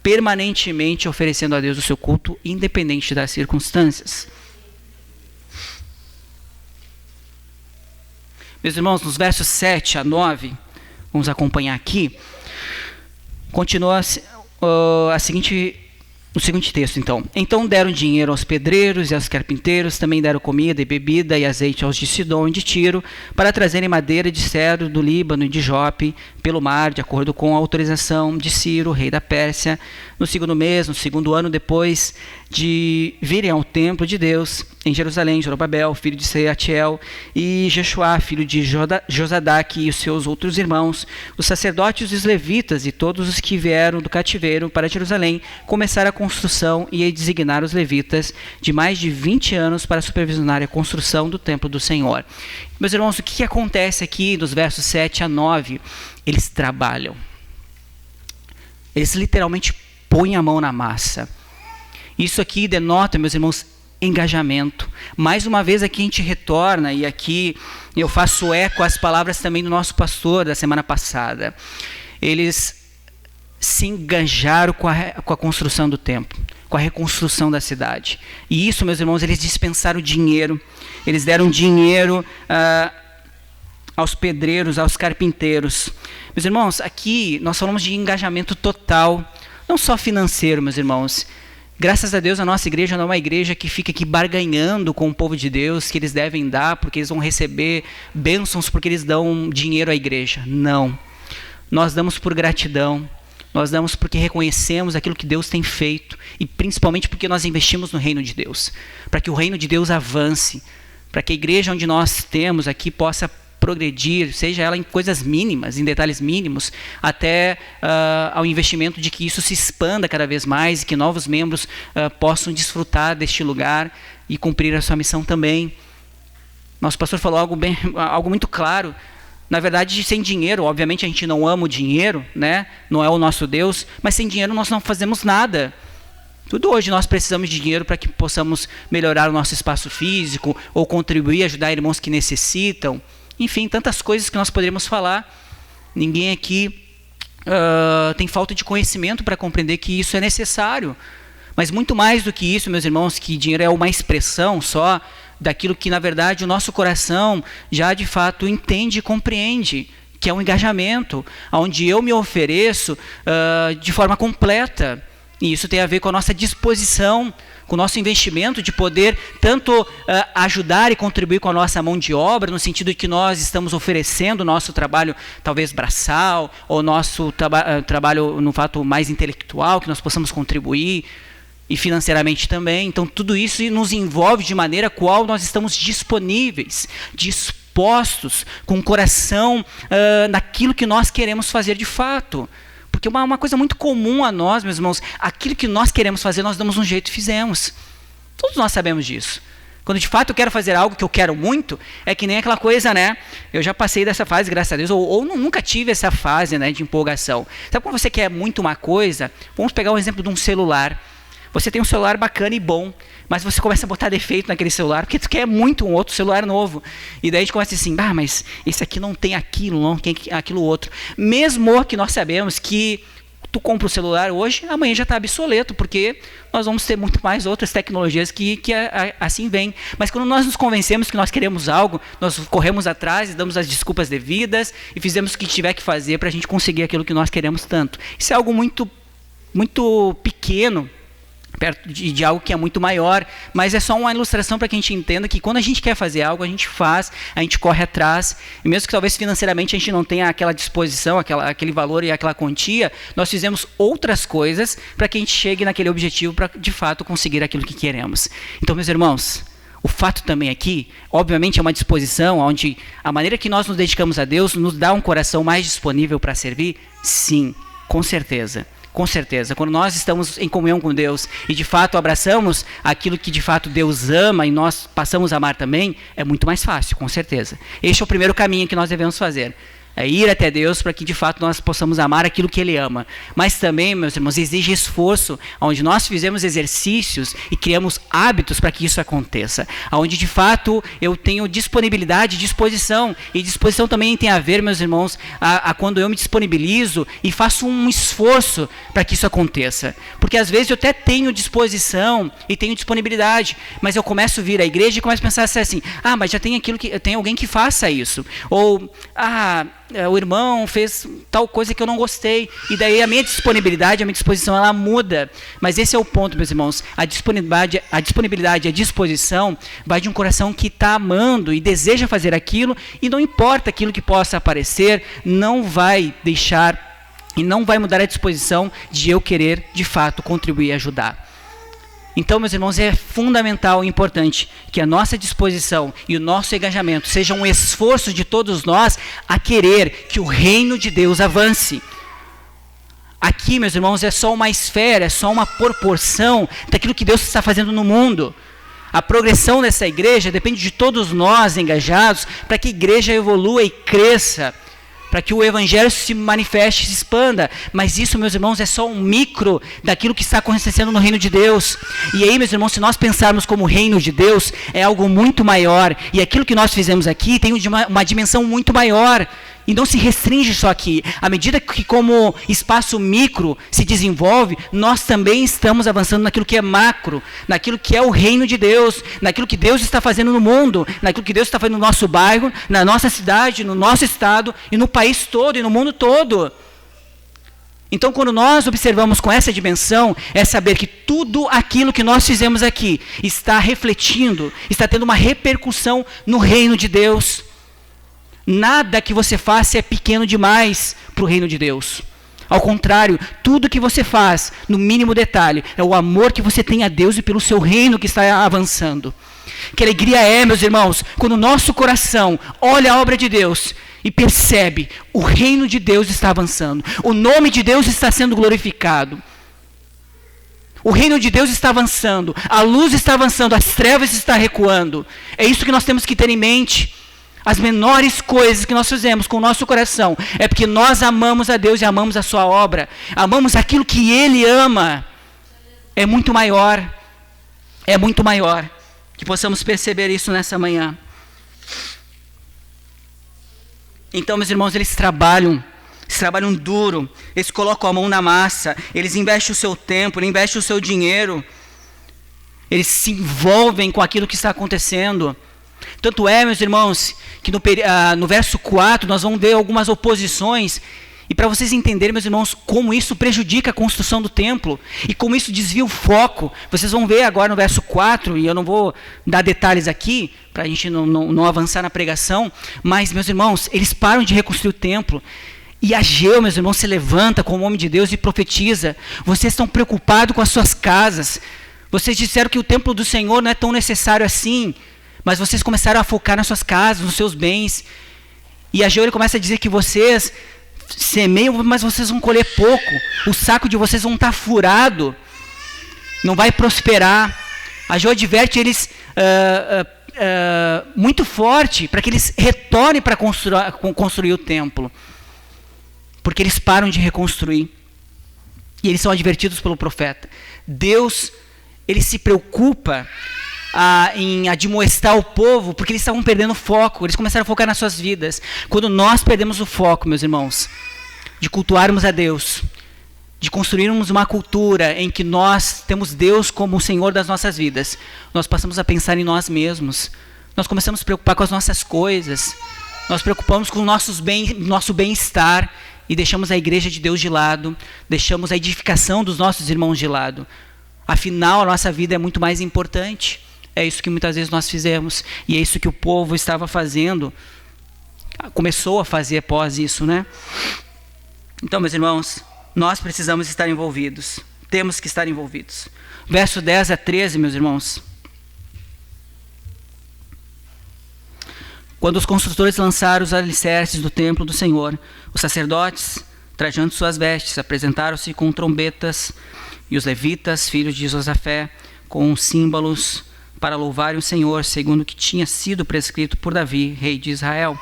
S1: permanentemente oferecendo a Deus o seu culto, independente das circunstâncias. Meus irmãos, nos versos 7 a 9, vamos acompanhar aqui, continua o seguinte texto, então. Então deram dinheiro aos pedreiros e aos carpinteiros, também deram comida e bebida e azeite aos de Sidom e de Tiro, para trazerem madeira de cedro do Líbano e de Jope, pelo mar, de acordo com a autorização de Ciro, rei da Pérsia, no segundo mês, no segundo ano depois de virem ao templo de Deus, em Jerusalém, Zorobabel, filho de Seatiel, e Jeshua, filho de Josadaque, e os seus outros irmãos, os sacerdotes e os levitas, e todos os que vieram do cativeiro para Jerusalém, começaram a construção e a designar os levitas de mais de 20 anos para supervisionar a construção do templo do Senhor. Meus irmãos, o que acontece aqui nos versos 7 a 9? Eles trabalham. Eles literalmente põem a mão na massa. Isso aqui denota, meus irmãos, engajamento. Mais uma vez aqui a gente retorna, e aqui eu faço eco às palavras também do nosso pastor da semana passada. Eles se engajaram com a construção do templo, com a reconstrução da cidade. E isso, meus irmãos, eles dispensaram dinheiro. Eles deram dinheiro aos pedreiros, aos carpinteiros. Meus irmãos, aqui nós falamos de engajamento total, não só financeiro, meus irmãos. Graças a Deus, a nossa igreja não é uma igreja que fica aqui barganhando com o povo de Deus, que eles devem dar, porque eles vão receber bênçãos, porque eles dão dinheiro à igreja. Não. Nós damos por gratidão. Nós damos porque reconhecemos aquilo que Deus tem feito, e principalmente porque nós investimos no reino de Deus, para que o reino de Deus avance, para que a igreja onde nós temos aqui possa progredir, seja ela em coisas mínimas, em detalhes mínimos, até ao investimento de que isso se expanda cada vez mais e que novos membros possam desfrutar deste lugar e cumprir a sua missão também. Nosso pastor falou algo muito claro. Na verdade, sem dinheiro, obviamente a gente não ama o dinheiro, né? Não é o nosso Deus, mas sem dinheiro nós não fazemos nada. Tudo hoje nós precisamos de dinheiro para que possamos melhorar o nosso espaço físico, ou contribuir, ajudar irmãos que necessitam. Enfim, tantas coisas que nós poderíamos falar. Ninguém aqui tem falta de conhecimento para compreender que isso é necessário. Mas muito mais do que isso, meus irmãos, que dinheiro é uma expressão só daquilo que, na verdade, o nosso coração já de fato entende e compreende, que é um engajamento, onde eu me ofereço de forma completa. E isso tem a ver com a nossa disposição, com o nosso investimento de poder tanto ajudar e contribuir com a nossa mão de obra, no sentido de que nós estamos oferecendo o nosso trabalho, talvez braçal, ou nosso trabalho no fato mais intelectual, que nós possamos contribuir, e financeiramente também. Então tudo isso nos envolve de maneira qual nós estamos disponíveis, dispostos, com o coração naquilo que nós queremos fazer de fato. Porque uma coisa muito comum a nós, meus irmãos, aquilo que nós queremos fazer, nós damos um jeito e fizemos. Todos nós sabemos disso. Quando de fato eu quero fazer algo que eu quero muito, é que nem aquela coisa, né? Eu já passei dessa fase, graças a Deus, ou nunca tive essa fase, né, de empolgação. Sabe quando você quer muito uma coisa? Vamos pegar o exemplo de um celular. Você tem um celular bacana e bom, mas você começa a botar defeito naquele celular, porque tu quer muito um outro celular novo. E daí a gente começa assim, mas esse aqui não tem aquilo, não tem aquilo outro. Mesmo que nós sabemos que tu compra o celular hoje, amanhã já está obsoleto, porque nós vamos ter muito mais outras tecnologias que assim vêm. Mas quando nós nos convencemos que nós queremos algo, nós corremos atrás e damos as desculpas devidas e fizemos o que tiver que fazer para a gente conseguir aquilo que nós queremos tanto. Isso é algo muito, muito pequeno, perto de algo que é muito maior, mas é só uma ilustração para que a gente entenda que quando a gente quer fazer algo, a gente faz, a gente corre atrás, e mesmo que talvez financeiramente a gente não tenha aquela disposição, aquele valor e aquela quantia, nós fizemos outras coisas para que a gente chegue naquele objetivo para de fato conseguir aquilo que queremos. Então, meus irmãos, o fato também aqui, obviamente é uma disposição onde a maneira que nós nos dedicamos a Deus nos dá um coração mais disponível para servir? Sim, com certeza. Com certeza, quando nós estamos em comunhão com Deus e de fato abraçamos aquilo que de fato Deus ama e nós passamos a amar também, é muito mais fácil, com certeza. Este é o primeiro caminho que nós devemos fazer. ir até Deus para que de fato nós possamos amar aquilo que Ele ama. Mas também, meus irmãos, exige esforço, onde nós fizemos exercícios e criamos hábitos para que isso aconteça. Onde de fato eu tenho disponibilidade, disposição. E disposição também tem a ver, meus irmãos, a quando eu me disponibilizo e faço um esforço para que isso aconteça. Porque às vezes eu até tenho disposição e tenho disponibilidade, mas eu começo a vir à igreja e começo a pensar assim, mas já tem tem alguém que faça isso. Ou, o irmão fez tal coisa que eu não gostei, e daí a minha disponibilidade, a minha disposição, ela muda. Mas esse é o ponto, meus irmãos, a disponibilidade, a disposição vai de um coração que está amando e deseja fazer aquilo, e não importa aquilo que possa aparecer, não vai deixar e não vai mudar a disposição de eu querer de fato contribuir e ajudar. Então, meus irmãos, é fundamental e importante que a nossa disposição e o nosso engajamento seja um esforço de todos nós a querer que o reino de Deus avance. Aqui, meus irmãos, é só uma esfera, é só uma proporção daquilo que Deus está fazendo no mundo. A progressão dessa igreja depende de todos nós engajados para que a igreja evolua e cresça, para que o evangelho se manifeste, se expanda. Mas isso, meus irmãos, é só um micro daquilo que está acontecendo no reino de Deus. E aí, meus irmãos, se nós pensarmos como reino de Deus, é algo muito maior. E aquilo que nós fizemos aqui tem uma dimensão muito maior. E não se restringe só aqui. À medida que como espaço micro se desenvolve, nós também estamos avançando naquilo que é macro, naquilo que é o reino de Deus, naquilo que Deus está fazendo no mundo, naquilo que Deus está fazendo no nosso bairro, na nossa cidade, no nosso estado e no país todo e no mundo todo. Então, quando nós observamos com essa dimensão, é saber que tudo aquilo que nós fizemos aqui está refletindo, está tendo uma repercussão no reino de Deus. Nada que você faça é pequeno demais para o reino de Deus. Ao contrário, tudo que você faz, no mínimo detalhe, é o amor que você tem a Deus e pelo seu reino que está avançando. Que alegria é, meus irmãos, quando o nosso coração olha a obra de Deus e percebe, o reino de Deus está avançando, o nome de Deus está sendo glorificado. O reino de Deus está avançando, a luz está avançando, as trevas estão recuando. É isso que nós temos que ter em mente. As menores coisas que nós fizemos com o nosso coração é porque nós amamos a Deus e amamos a sua obra. Amamos aquilo que Ele ama. É muito maior. É muito maior. Que possamos perceber isso nessa manhã. Então, meus irmãos, eles trabalham duro. Eles colocam a mão na massa. Eles investem o seu tempo, eles investem o seu dinheiro. Eles se envolvem com aquilo que está acontecendo. Tanto é, meus irmãos, que no verso 4 nós vamos ver algumas oposições. E para vocês entenderem, meus irmãos, como isso prejudica a construção do templo e como isso desvia o foco. Vocês vão ver agora no verso 4, e eu não vou dar detalhes aqui, para a gente não avançar na pregação. Mas, meus irmãos, eles param de reconstruir o templo. E Ageu, meus irmãos, se levanta como homem de Deus e profetiza. Vocês estão preocupados com as suas casas. Vocês disseram que o templo do Senhor não é tão necessário assim. Mas vocês começaram a focar nas suas casas, nos seus bens. E Ageu, ele começa a dizer que vocês semeiam, mas vocês vão colher pouco. O saco de vocês vão estar furado. Não vai prosperar. Ageu adverte eles muito forte para que eles retornem para construir o templo. Porque eles param de reconstruir. E eles são advertidos pelo profeta. Deus, ele se preocupa em admoestar o povo, porque eles estavam perdendo o foco, eles começaram a focar nas suas vidas. Quando nós perdemos o foco, meus irmãos, de cultuarmos a Deus, de construirmos uma cultura em que nós temos Deus como o Senhor das nossas vidas, nós passamos a pensar em nós mesmos, nós começamos a se preocupar com as nossas coisas, nós preocupamos com o nosso bem-estar e deixamos a igreja de Deus de lado, deixamos a edificação dos nossos irmãos de lado. Afinal, a nossa vida é muito mais importante. É isso que muitas vezes nós fizemos. E é isso que o povo estava fazendo. Começou a fazer após isso, né? Então, meus irmãos, nós precisamos estar envolvidos. Temos que estar envolvidos. Verso 10 a 13, meus irmãos. Quando os construtores lançaram os alicerces do templo do Senhor, os sacerdotes, trajando suas vestes, apresentaram-se com trombetas, e os levitas, filhos de Josafé, com símbolos, para louvarem o Senhor, segundo o que tinha sido prescrito por Davi, rei de Israel.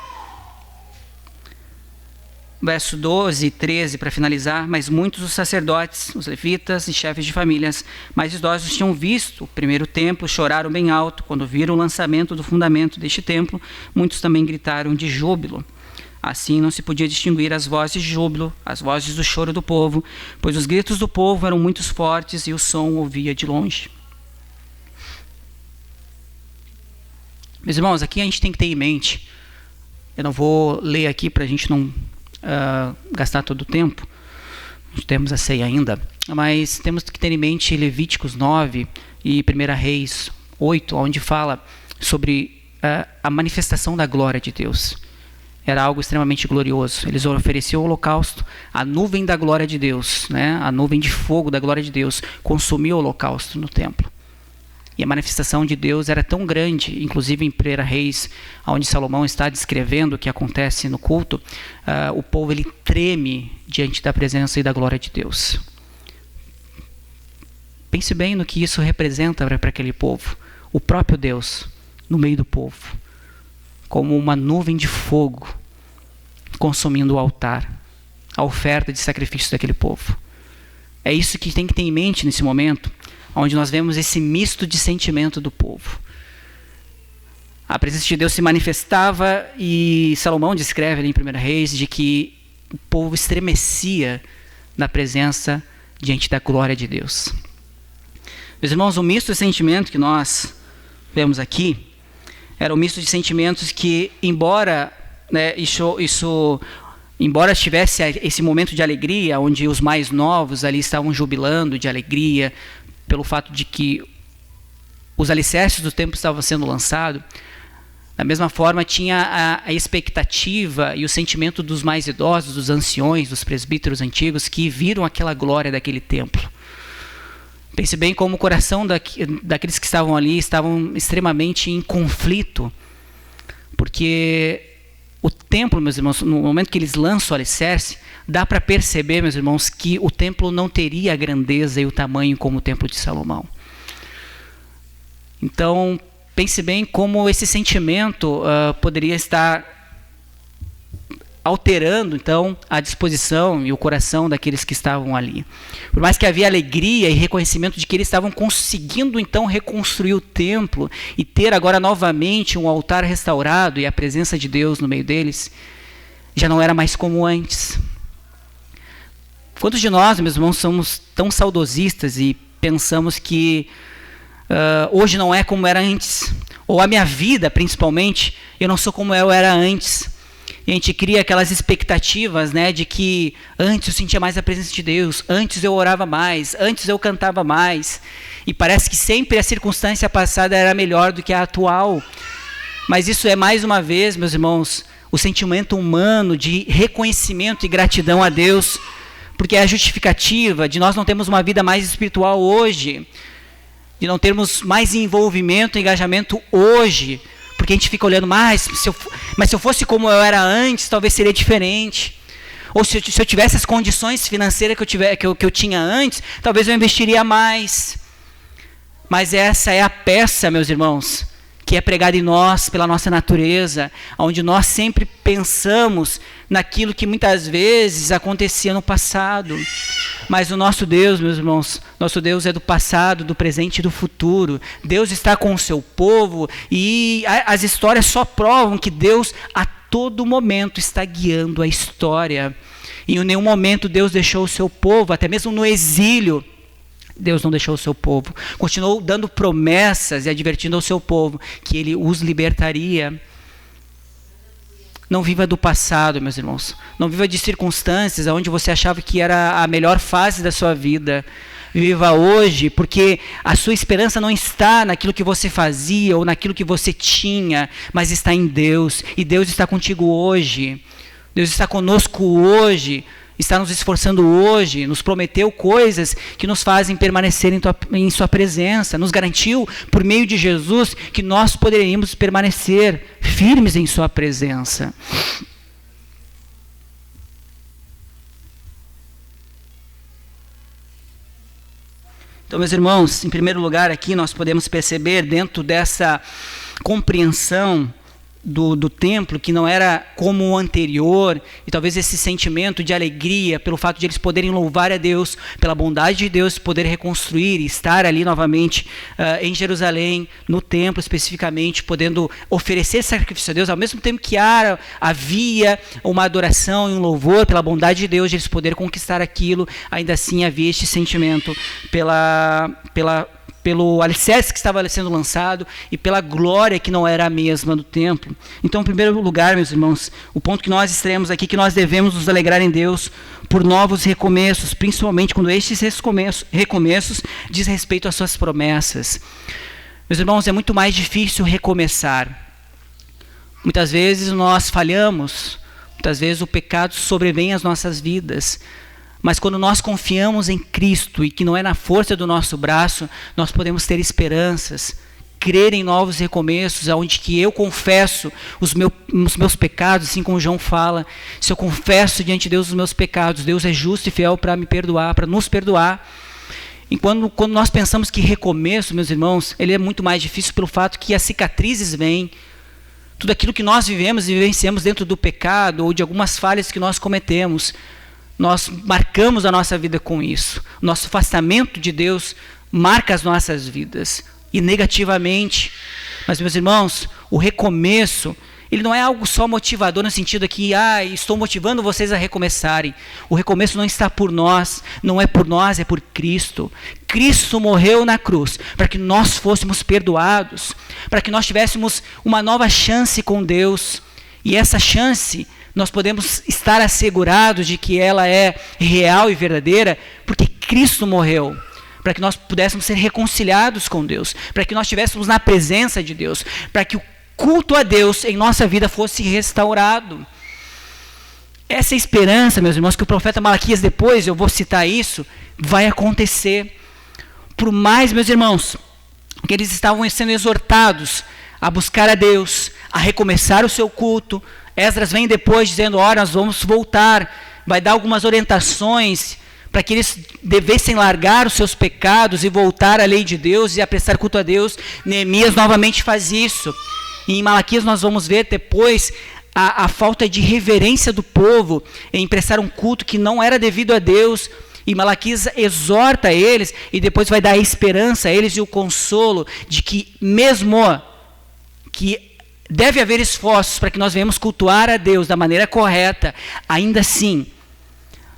S1: verso 12 e 13 para finalizar, mas muitos dos sacerdotes, os levitas e chefes de famílias mais idosos tinham visto o primeiro templo, choraram bem alto. Quando viram o lançamento do fundamento deste templo, muitos também gritaram de júbilo. Assim não se podia distinguir as vozes de júbilo, as vozes do choro do povo, pois os gritos do povo eram muito fortes e o som ouvia de longe. Meus irmãos, aqui a gente tem que ter em mente, eu não vou ler aqui para a gente não gastar todo o tempo, temos a ceia ainda, mas temos que ter em mente Levíticos 9 e 1 Reis 8, onde fala sobre a manifestação da glória de Deus. Era algo extremamente glorioso. Eles ofereciam o holocausto, a nuvem da glória de Deus, né? A nuvem de fogo da glória de Deus consumia o holocausto no templo. E a manifestação de Deus era tão grande, inclusive em 1 Reis, onde Salomão está descrevendo o que acontece no culto, o povo ele treme diante da presença e da glória de Deus. Pense bem no que isso representa para aquele povo. O próprio Deus no meio do povo, como uma nuvem de fogo consumindo o altar, a oferta de sacrifício daquele povo. É isso que tem que ter em mente nesse momento, onde nós vemos esse misto de sentimento do povo. A presença de Deus se manifestava e Salomão descreve ali em 1 Reis de que o povo estremecia na presença diante da glória de Deus. Meus irmãos, o misto de sentimento que nós vemos aqui era um misto de sentimentos que, embora embora tivesse esse momento de alegria, onde os mais novos ali estavam jubilando de alegria, pelo fato de que os alicerces do templo estavam sendo lançados, da mesma forma tinha a expectativa e o sentimento dos mais idosos, dos anciões, dos presbíteros antigos, que viram aquela glória daquele templo. Pense bem como o coração daqueles que estavam ali estavam extremamente em conflito, porque o templo, meus irmãos, no momento que eles lançam o alicerce, dá para perceber, meus irmãos, que o templo não teria a grandeza e o tamanho como o templo de Salomão. Então, pense bem como esse sentimento poderia estar alterando, então, a disposição e o coração daqueles que estavam ali. Por mais que havia alegria e reconhecimento de que eles estavam conseguindo, então, reconstruir o templo e ter agora novamente um altar restaurado e a presença de Deus no meio deles, já não era mais como antes. Quantos de nós, meus irmãos, somos tão saudosistas e pensamos que hoje não é como era antes? Ou a minha vida, principalmente, eu não sou como eu era antes. E a gente cria aquelas expectativas, né, de que antes eu sentia mais a presença de Deus, antes eu orava mais, antes eu cantava mais. E parece que sempre a circunstância passada era melhor do que a atual. Mas isso é, mais uma vez, meus irmãos, o sentimento humano de reconhecimento e gratidão a Deus, porque é a justificativa de nós não termos uma vida mais espiritual hoje, de não termos mais envolvimento e engajamento hoje, porque a gente fica olhando, mas se eu fosse como eu era antes, talvez seria diferente. Ou se eu tivesse as condições financeiras que eu tinha antes, talvez eu investiria mais. Mas essa é a peça, meus irmãos, que é pregada em nós pela nossa natureza, onde nós sempre pensamos naquilo que muitas vezes acontecia no passado. Mas o nosso Deus, meus irmãos, nosso Deus é do passado, do presente e do futuro. Deus está com o seu povo e as histórias só provam que Deus a todo momento está guiando a história. E em nenhum momento Deus deixou o seu povo, até mesmo no exílio, Deus não deixou o seu povo. Continuou dando promessas e advertindo ao seu povo que Ele os libertaria. Não viva do passado, meus irmãos. Não viva de circunstâncias onde você achava que era a melhor fase da sua vida. Viva hoje, porque a sua esperança não está naquilo que você fazia ou naquilo que você tinha, mas está em Deus. E Deus está contigo hoje. Deus está conosco hoje. Está nos esforçando hoje, nos prometeu coisas que nos fazem permanecer em sua presença, nos garantiu, por meio de Jesus, que nós poderíamos permanecer firmes em sua presença. Então, meus irmãos, em primeiro lugar aqui nós podemos perceber, dentro dessa compreensão do templo, que não era como o anterior, e talvez esse sentimento de alegria pelo fato de eles poderem louvar a Deus, pela bondade de Deus, poder reconstruir e estar ali novamente em Jerusalém, no templo especificamente, podendo oferecer sacrifício a Deus, ao mesmo tempo que havia uma adoração e um louvor pela bondade de Deus, de eles poderem conquistar aquilo, ainda assim havia este sentimento pelo alicerce que estava sendo lançado e pela glória que não era a mesma do templo. Então, em primeiro lugar, meus irmãos, o ponto que nós extraímos aqui, que nós devemos nos alegrar em Deus por novos recomeços, principalmente quando estes recomeços diz respeito às suas promessas. Meus irmãos, é muito mais difícil recomeçar. Muitas vezes nós falhamos, muitas vezes o pecado sobrevém às nossas vidas. Mas quando nós confiamos em Cristo e que não é na força do nosso braço, nós podemos ter esperanças, crer em novos recomeços, onde que eu confesso os meus pecados, assim como João fala. Se eu confesso diante de Deus os meus pecados, Deus é justo e fiel para me perdoar, para nos perdoar. E quando nós pensamos que recomeço, meus irmãos, ele é muito mais difícil pelo fato que as cicatrizes vêm. Tudo aquilo que nós vivemos e vivenciamos dentro do pecado ou de algumas falhas que nós cometemos, nós marcamos a nossa vida com isso. Nosso afastamento de Deus marca as nossas vidas, e negativamente. Mas, meus irmãos, o recomeço, ele não é algo só motivador no sentido que, estou motivando vocês a recomeçarem. O recomeço não está por nós, não é por nós, é por Cristo. Cristo morreu na cruz para que nós fôssemos perdoados, para que nós tivéssemos uma nova chance com Deus. E essa chance, nós podemos estar assegurados de que ela é real e verdadeira, porque Cristo morreu, para que nós pudéssemos ser reconciliados com Deus, para que nós estivéssemos na presença de Deus, para que o culto a Deus em nossa vida fosse restaurado. Essa esperança, meus irmãos, que o profeta Malaquias, depois eu vou citar isso, vai acontecer. Por mais, meus irmãos, que eles estavam sendo exortados a buscar a Deus, a recomeçar o seu culto, Esdras vem depois dizendo, nós vamos voltar, vai dar algumas orientações para que eles devessem largar os seus pecados e voltar à lei de Deus e a prestar culto a Deus. Neemias novamente faz isso. E em Malaquias nós vamos ver depois a falta de reverência do povo em prestar um culto que não era devido a Deus. E Malaquias exorta eles e depois vai dar a esperança a eles e o consolo de que mesmo que deve haver esforços para que nós venhamos cultuar a Deus da maneira correta, ainda assim,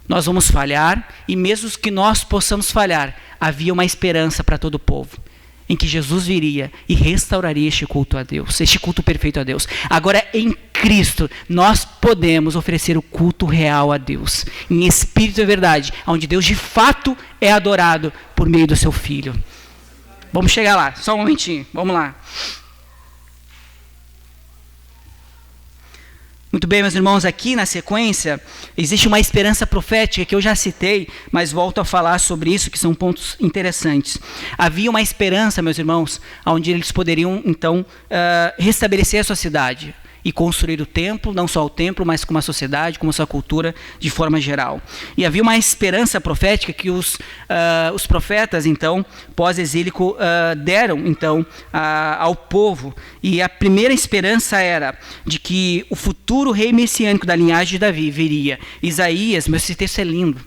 S1: nós vamos falhar, e mesmo que nós possamos falhar, havia uma esperança para todo o povo, em que Jesus viria e restauraria este culto a Deus, este culto perfeito a Deus. Agora, em Cristo, nós podemos oferecer o culto real a Deus, em espírito e verdade, onde Deus de fato é adorado por meio do seu Filho. Vamos chegar lá, só um momentinho, vamos lá. Muito bem, meus irmãos, aqui na sequência, existe uma esperança profética que eu já citei, mas volto a falar sobre isso, que são pontos interessantes. Havia uma esperança, meus irmãos, onde eles poderiam, então, restabelecer a sua cidade e construir o templo, não só o templo, mas como a sociedade, como a sua cultura, de forma geral. E havia uma esperança profética que os profetas, então, pós-exílico, deram, então, ao povo. E a primeira esperança era de que o futuro rei messiânico da linhagem de Davi viria. Isaías, esse texto é lindo.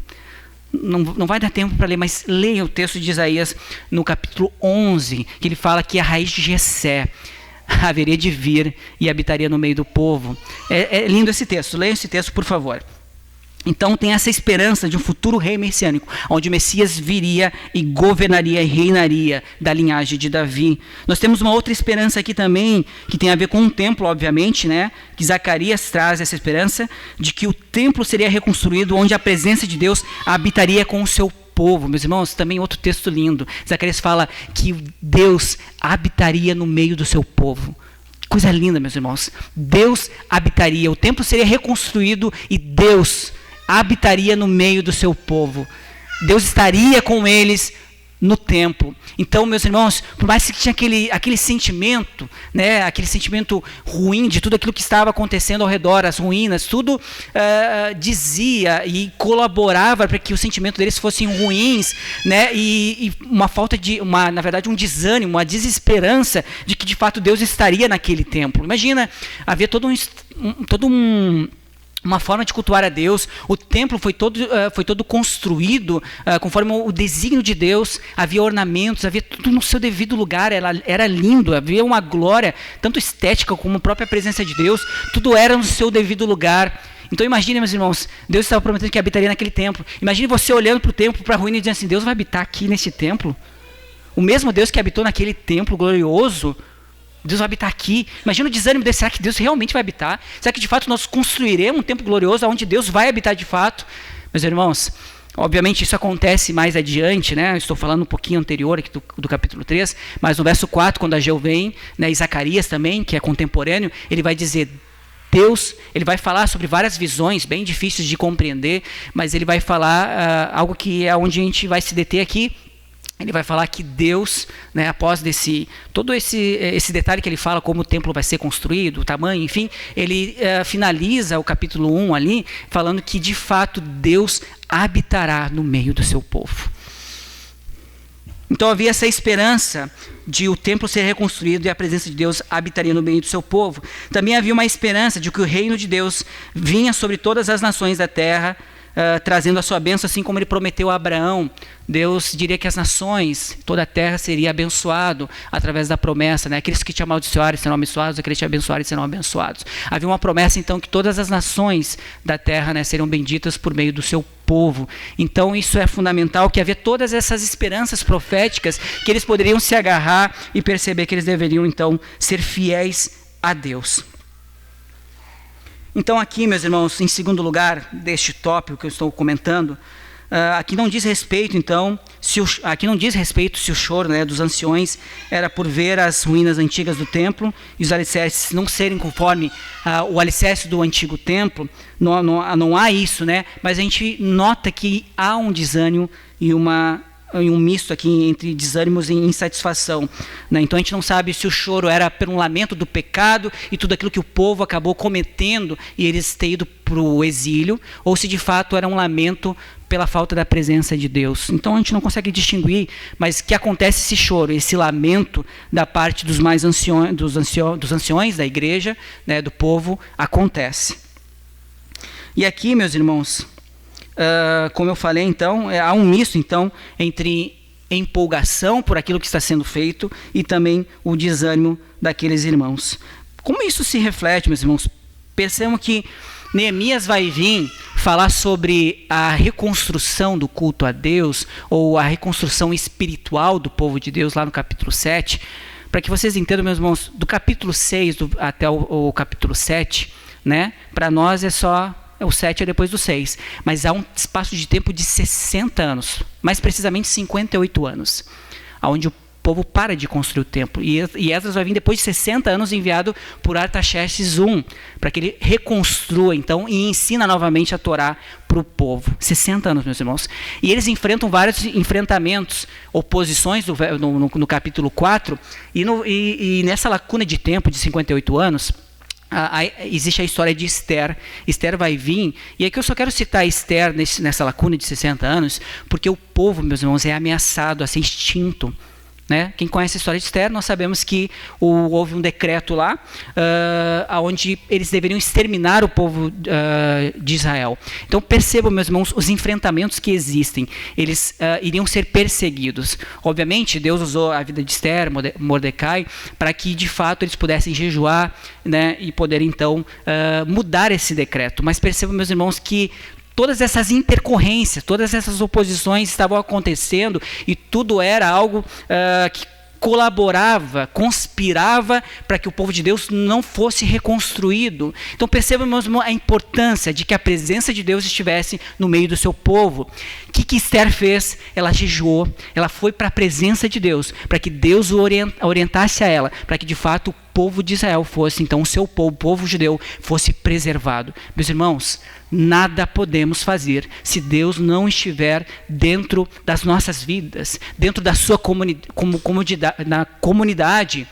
S1: Não vai dar tempo para ler, mas leia o texto de Isaías no capítulo 11, que ele fala que a raiz de Jessé haveria de vir e habitaria no meio do povo. É lindo esse texto, leia esse texto, por favor. Então tem essa esperança de um futuro rei messiânico, onde o Messias viria e governaria e reinaria da linhagem de Davi. Nós temos uma outra esperança aqui também, que tem a ver com o templo, obviamente, né? Que Zacarias traz essa esperança de que o templo seria reconstruído, onde a presença de Deus habitaria com o seu povo. Meus irmãos, também outro texto lindo. Zacarias fala que Deus habitaria no meio do seu povo. Coisa linda, meus irmãos. Deus habitaria, o templo seria reconstruído e Deus habitaria no meio do seu povo. Deus estaria com eles no templo. Então, meus irmãos, por mais que tinha aquele sentimento, né, aquele sentimento ruim de tudo aquilo que estava acontecendo ao redor, as ruínas, tudo dizia e colaborava para que o sentimento deles fossem ruins, né, e uma falta de, na verdade, um desânimo, uma desesperança de que de fato Deus estaria naquele templo. Imagina, havia uma forma de cultuar a Deus. O templo foi todo construído conforme o desígnio de Deus. Havia ornamentos, havia tudo no seu devido lugar. Era lindo, havia uma glória, tanto estética como a própria presença de Deus. Tudo era no seu devido lugar. Então imagine, meus irmãos, Deus estava prometendo que habitaria naquele templo. Imagine você olhando para o templo, para a ruína e dizendo assim: Deus vai habitar aqui nesse templo? O mesmo Deus que habitou naquele templo glorioso, Deus vai habitar aqui. Imagina o desânimo desse: será que Deus realmente vai habitar? Será que de fato nós construiremos um templo glorioso onde Deus vai habitar de fato? Meus irmãos, obviamente isso acontece mais adiante, né? Eu estou falando um pouquinho anterior aqui do capítulo 3, mas no verso 4, quando Ageu vem, né, e Zacarias também, que é contemporâneo, ele vai dizer: Deus, ele vai falar sobre várias visões bem difíceis de compreender, mas ele vai falar algo que é onde a gente vai se deter aqui. Ele vai falar que Deus, né, após todo esse detalhe que ele fala, como o templo vai ser construído, o tamanho, enfim, ele finaliza o capítulo 1 ali, falando que de fato Deus habitará no meio do seu povo. Então havia essa esperança de o templo ser reconstruído e a presença de Deus habitaria no meio do seu povo. Também havia uma esperança de que o reino de Deus vinha sobre todas as nações da terra, trazendo a sua bênção, assim como ele prometeu a Abraão. Deus diria que as nações, toda a terra seria abençoado através da promessa, né? Aqueles que te amaldiçoarem serão abençoados, aqueles que te abençoarem serão abençoados. Havia uma promessa então que todas as nações da terra, né, seriam benditas por meio do seu povo. Então isso é fundamental, que havia todas essas esperanças proféticas que eles poderiam se agarrar e perceber que eles deveriam então ser fiéis a Deus. Então aqui, meus irmãos, em segundo lugar deste tópico que eu estou comentando, aqui não diz respeito, então, se o choro, né, dos anciões era por ver as ruínas antigas do templo e os alicerces não serem conforme o alicerce do antigo templo. Não há isso, né? Mas a gente nota que há um desânimo e um misto aqui entre desânimos e insatisfação, né? Então a gente não sabe se o choro era por um lamento do pecado e tudo aquilo que o povo acabou cometendo e eles terem ido para o exílio, ou se de fato era um lamento pela falta da presença de Deus. Então a gente não consegue distinguir, mas que acontece esse choro, esse lamento da parte dos mais anciões, dos anciões da igreja, né, do povo, acontece. E aqui, meus irmãos, como eu falei, então, há um misto então entre empolgação por aquilo que está sendo feito e também o desânimo daqueles irmãos. Como isso se reflete, meus irmãos? Percebam que Neemias vai vir falar sobre a reconstrução do culto a Deus, ou a reconstrução espiritual do povo de Deus, lá no capítulo 7. Para que vocês entendam, meus irmãos, do capítulo 6 até o capítulo 7, né? Para nós o 7 é depois do 6, mas há um espaço de tempo de 60 anos, mais precisamente 58 anos, onde o povo para de construir o templo. E Esdras vai vir depois de 60 anos, enviado por Artaxerxes I, para que ele reconstrua então e ensina novamente a Torá para o povo. 60 anos, meus irmãos. E eles enfrentam vários enfrentamentos, oposições no capítulo 4, e nessa lacuna de tempo de 58 anos, existe a história de Esther. Esther vai vir, e aqui eu só quero citar Esther nessa lacuna de 60 anos, porque o povo, meus irmãos, é ameaçado a ser extinto, né? Quem conhece a história de Esther, nós sabemos que houve um decreto lá, onde eles deveriam exterminar o povo de Israel. Então percebam, meus irmãos, os enfrentamentos que existem. Eles iriam ser perseguidos. Obviamente, Deus usou a vida de Esther, Mordecai, para que de fato eles pudessem jejuar, né, e poder então mudar esse decreto. Mas percebam, meus irmãos, que todas essas intercorrências, todas essas oposições estavam acontecendo, e tudo era algo que colaborava, conspirava para que o povo de Deus não fosse reconstruído. Então percebam, meus irmãos, a importância de que a presença de Deus estivesse no meio do seu povo. O que Esther fez? Ela jejuou, ela foi para a presença de Deus, para que Deus o orientasse a ela, para que de fato o povo de Israel fosse, então o seu povo, o povo judeu, fosse preservado. Meus irmãos, nada podemos fazer se Deus não estiver dentro das nossas vidas, dentro da sua na comunidade.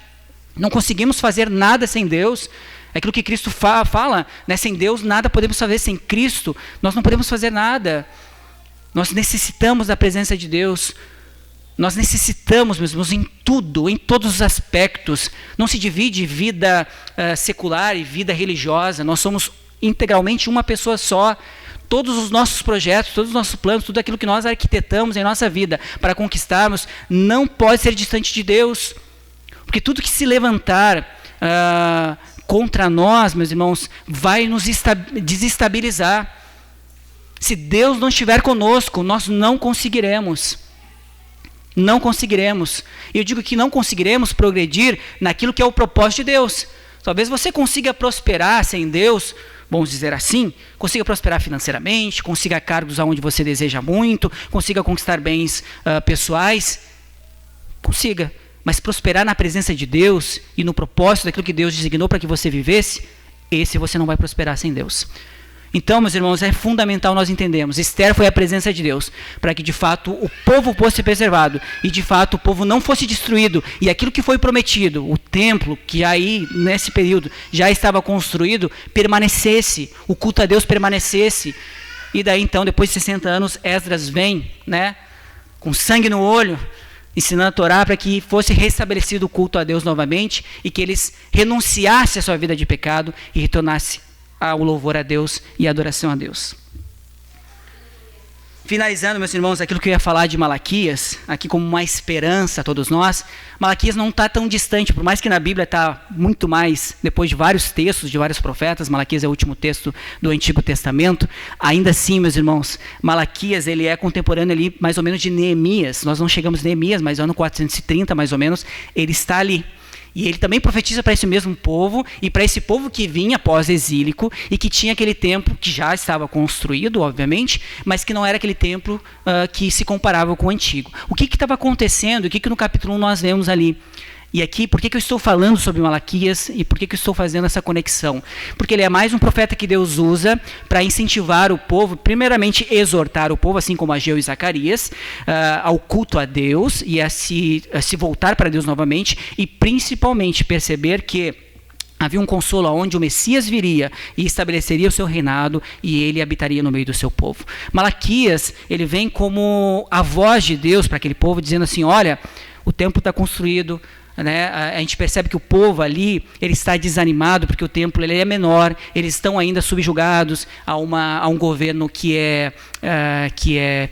S1: Não conseguimos fazer nada sem Deus. É aquilo que Cristo fala, né? Sem Deus nada podemos fazer, sem Cristo nós não podemos fazer nada. Nós necessitamos da presença de Deus. Nós necessitamos, meus irmãos, em tudo, em todos os aspectos. Não se divide vida secular e vida religiosa. Nós somos integralmente uma pessoa só. Todos os nossos projetos, todos os nossos planos, tudo aquilo que nós arquitetamos em nossa vida para conquistarmos, não pode ser distante de Deus. Porque tudo que se levantar contra nós, meus irmãos, vai nos desestabilizar. Se Deus não estiver conosco, nós não conseguiremos. Não conseguiremos. Eu digo que não conseguiremos progredir naquilo que é o propósito de Deus. Talvez você consiga prosperar sem Deus, vamos dizer assim, consiga prosperar financeiramente, consiga cargos aonde você deseja muito, consiga conquistar bens pessoais, consiga. Mas prosperar na presença de Deus e no propósito daquilo que Deus designou para que você vivesse, esse você não vai prosperar sem Deus. Então, meus irmãos, é fundamental nós entendermos. Esther foi a presença de Deus para que de fato o povo fosse ser preservado e de fato o povo não fosse destruído. E aquilo que foi prometido, o templo que aí nesse período já estava construído, permanecesse, o culto a Deus permanecesse. E daí então, depois de 60 anos, Esdras vem, né, com sangue no olho, ensinando a Torá para que fosse restabelecido o culto a Deus novamente e que eles renunciassem à sua vida de pecado e retornassem ao louvor a Deus e a adoração a Deus. Finalizando, meus irmãos, aquilo que eu ia falar de Malaquias, aqui como uma esperança a todos nós, Malaquias não está tão distante, por mais que na Bíblia está muito mais, depois de vários textos, de vários profetas, Malaquias é o último texto do Antigo Testamento, ainda assim, meus irmãos, Malaquias ele é contemporâneo ali mais ou menos de Neemias, nós não chegamos a Neemias, mas ano 430 mais ou menos, ele está ali. E ele também profetiza para esse mesmo povo e para esse povo que vinha pós-exílico e que tinha aquele templo que já estava construído, obviamente, mas que não era aquele templo que se comparava com o antigo. O que estava acontecendo? O que no capítulo 1 nós vemos ali? E aqui, por que eu estou falando sobre Malaquias e por que eu estou fazendo essa conexão? Porque ele é mais um profeta que Deus usa para incentivar o povo, primeiramente exortar o povo, assim como Ageu e Zacarias, ao culto a Deus e a se voltar para Deus novamente e principalmente perceber que havia um consolo onde o Messias viria e estabeleceria o seu reinado e ele habitaria no meio do seu povo. Malaquias, ele vem como a voz de Deus para aquele povo, dizendo assim, olha, o templo está construído, né? A gente percebe que o povo ali ele está desanimado porque o templo ele é menor, eles estão ainda subjugados a um governo que é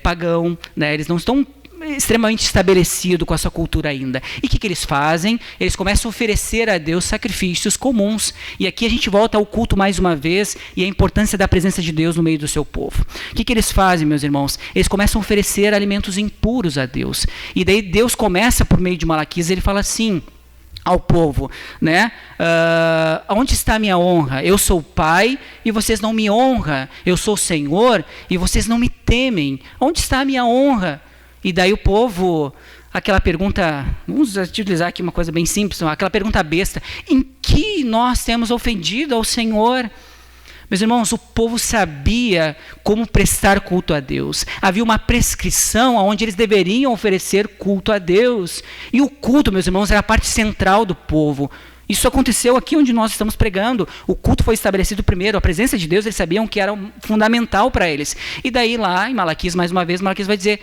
S1: pagão, né? Eles não estão extremamente estabelecidos com a sua cultura ainda. E o que eles fazem? Eles começam a oferecer a Deus sacrifícios comuns. E aqui a gente volta ao culto mais uma vez e a importância da presença de Deus no meio do seu povo. O que eles fazem, meus irmãos? Eles começam a oferecer alimentos impuros a Deus. E daí Deus começa, por meio de Malaquias, ele fala assim ao povo, né? Onde está a minha honra? Eu sou o Pai e vocês não me honram. Eu sou o Senhor e vocês não me temem. Onde está a minha honra? E daí o povo, aquela pergunta, vamos utilizar aqui uma coisa bem simples, aquela pergunta besta, em que nós temos ofendido ao Senhor? Meus irmãos, o povo sabia como prestar culto a Deus. Havia uma prescrição onde eles deveriam oferecer culto a Deus. E o culto, meus irmãos, era a parte central do povo. Isso aconteceu aqui onde nós estamos pregando. O culto foi estabelecido primeiro, a presença de Deus, eles sabiam que era fundamental para eles. E daí lá, em Malaquias, mais uma vez, Malaquias vai dizer...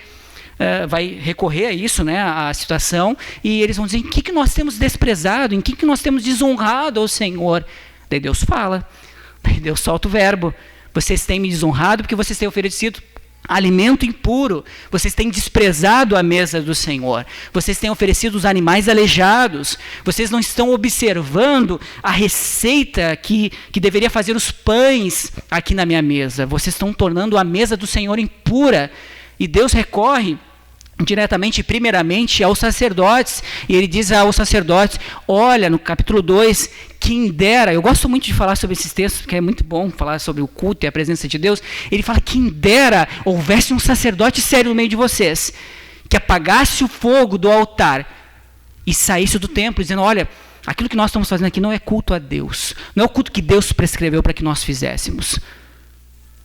S1: vai recorrer a isso, né, a situação, e eles vão dizer, em que nós temos desprezado, em que nós temos desonrado ao Senhor? Daí Deus fala, daí Deus solta o verbo, vocês têm me desonrado porque vocês têm oferecido alimento impuro, vocês têm desprezado a mesa do Senhor, vocês têm oferecido os animais aleijados, vocês não estão observando a receita que deveria fazer os pães aqui na minha mesa, vocês estão tornando a mesa do Senhor impura. E Deus recorre diretamente, primeiramente, aos sacerdotes. E ele diz aos sacerdotes, olha, no capítulo 2, quem dera, eu gosto muito de falar sobre esses textos, porque é muito bom falar sobre o culto e a presença de Deus. Ele fala, quem dera houvesse um sacerdote sério no meio de vocês, que apagasse o fogo do altar e saísse do templo, dizendo, olha, aquilo que nós estamos fazendo aqui não é culto a Deus. Não é o culto que Deus prescreveu para que nós fizéssemos.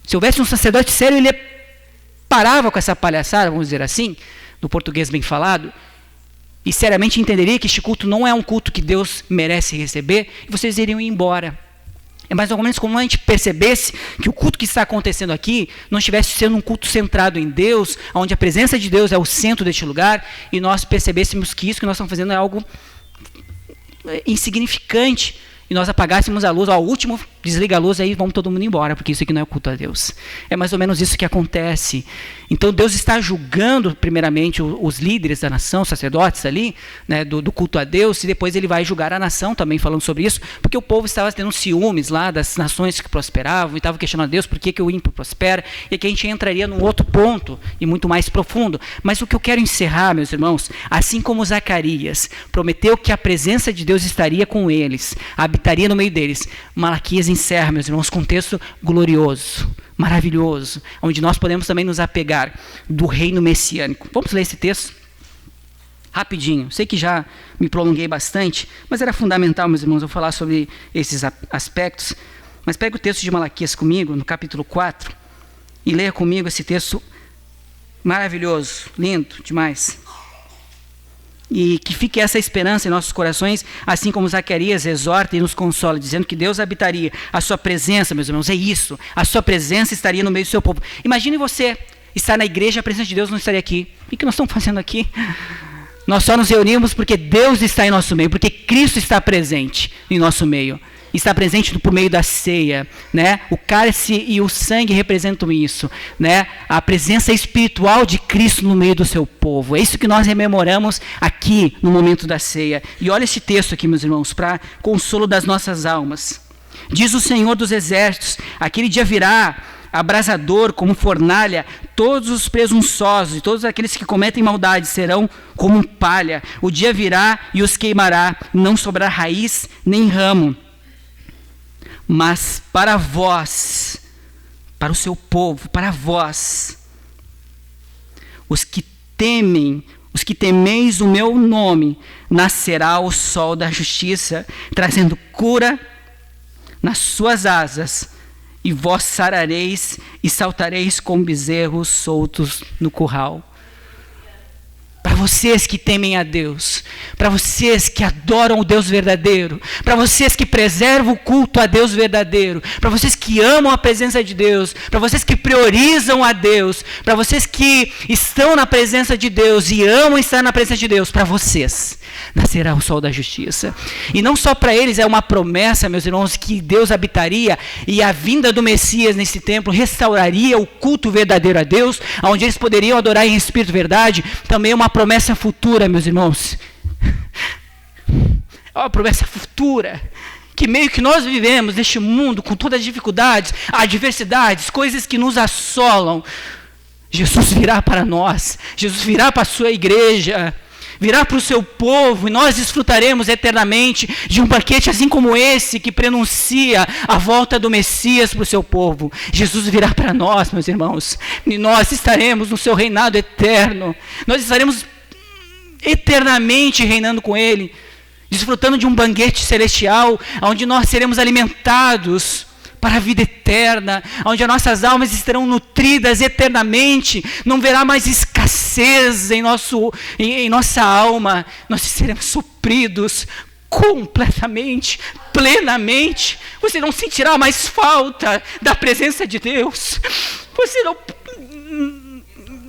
S1: Se houvesse um sacerdote sério, ele parava com essa palhaçada, vamos dizer assim, no português bem falado, e seriamente entenderia que este culto não é um culto que Deus merece receber, e vocês iriam embora. É mais ou menos como a gente percebesse que o culto que está acontecendo aqui não estivesse sendo um culto centrado em Deus, onde a presença de Deus é o centro deste lugar, e nós percebêssemos que isso que nós estamos fazendo é algo insignificante, e nós apagássemos a luz, o último desliga a luz, aí vamos todo mundo embora, porque isso aqui não é culto a Deus. É mais ou menos isso que acontece. Então Deus está julgando primeiramente os líderes da nação, os sacerdotes ali, né, do culto a Deus, e depois ele vai julgar a nação também falando sobre isso, porque o povo estava tendo ciúmes lá das nações que prosperavam, e estava questionando a Deus por que o ímpio prospera, e aqui a gente entraria num outro ponto, e muito mais profundo. Mas o que eu quero encerrar, meus irmãos, assim como Zacarias prometeu que a presença de Deus estaria com eles, habitaria no meio deles, Malaquias encerra, meus irmãos, com um texto glorioso, maravilhoso, onde nós podemos também nos apegar do reino messiânico. Vamos ler esse texto? Rapidinho. Sei que já me prolonguei bastante, mas era fundamental, meus irmãos, eu falar sobre esses aspectos. Mas pega o texto de Malaquias comigo, no capítulo 4, e leia comigo esse texto maravilhoso, lindo demais. E que fique essa esperança em nossos corações, assim como Zacarias exorta e nos consola, dizendo que Deus habitaria, a sua presença, meus irmãos, é isso, a sua presença estaria no meio do seu povo. Imagine você estar na igreja, a presença de Deus não estaria aqui. O que nós estamos fazendo aqui? Nós só nos reunimos porque Deus está em nosso meio, porque Cristo está presente em nosso meio. Está presente por meio da ceia, né? O cálice e o sangue representam isso, né? A presença espiritual de Cristo no meio do seu povo. É isso que nós rememoramos aqui no momento da ceia. E olha esse texto aqui, meus irmãos, para consolo das nossas almas. Diz o Senhor dos Exércitos: aquele dia virá abrasador como fornalha, todos os presunçosos e todos aqueles que cometem maldade serão como palha. O dia virá e os queimará, não sobrará raiz nem ramo. Mas para vós, para o seu povo, para vós, os que temeis o meu nome, nascerá o sol da justiça, trazendo cura nas suas asas, e vós sarareis e saltareis como bezerros soltos no curral. Para vocês que temem a Deus, para vocês que adoram o Deus verdadeiro, para vocês que preservam o culto a Deus verdadeiro, para vocês que amam a presença de Deus, para vocês que priorizam a Deus, para vocês que estão na presença de Deus e amam estar na presença de Deus, para vocês nascerá o sol da justiça. E não só para eles, é uma promessa, meus irmãos, que Deus habitaria e a vinda do Messias nesse templo restauraria o culto verdadeiro a Deus, onde eles poderiam adorar em espírito e verdade. Também é uma promessa futura, meus irmãos. É uma promessa futura, que meio que nós vivemos neste mundo com todas as dificuldades, adversidades, coisas que nos assolam. Jesus virá para nós, Jesus virá para a sua igreja, virá para o seu povo, e nós desfrutaremos eternamente de um banquete assim como esse, que prenuncia a volta do Messias para o seu povo. Jesus virá para nós, meus irmãos, e nós estaremos no seu reinado eterno. Nós estaremos eternamente reinando com Ele, desfrutando de um banquete celestial, onde nós seremos alimentados para a vida eterna, onde as nossas almas estarão nutridas eternamente, não haverá mais escassez em nossa alma, nós seremos supridos completamente, plenamente. Você não sentirá mais falta da presença de Deus,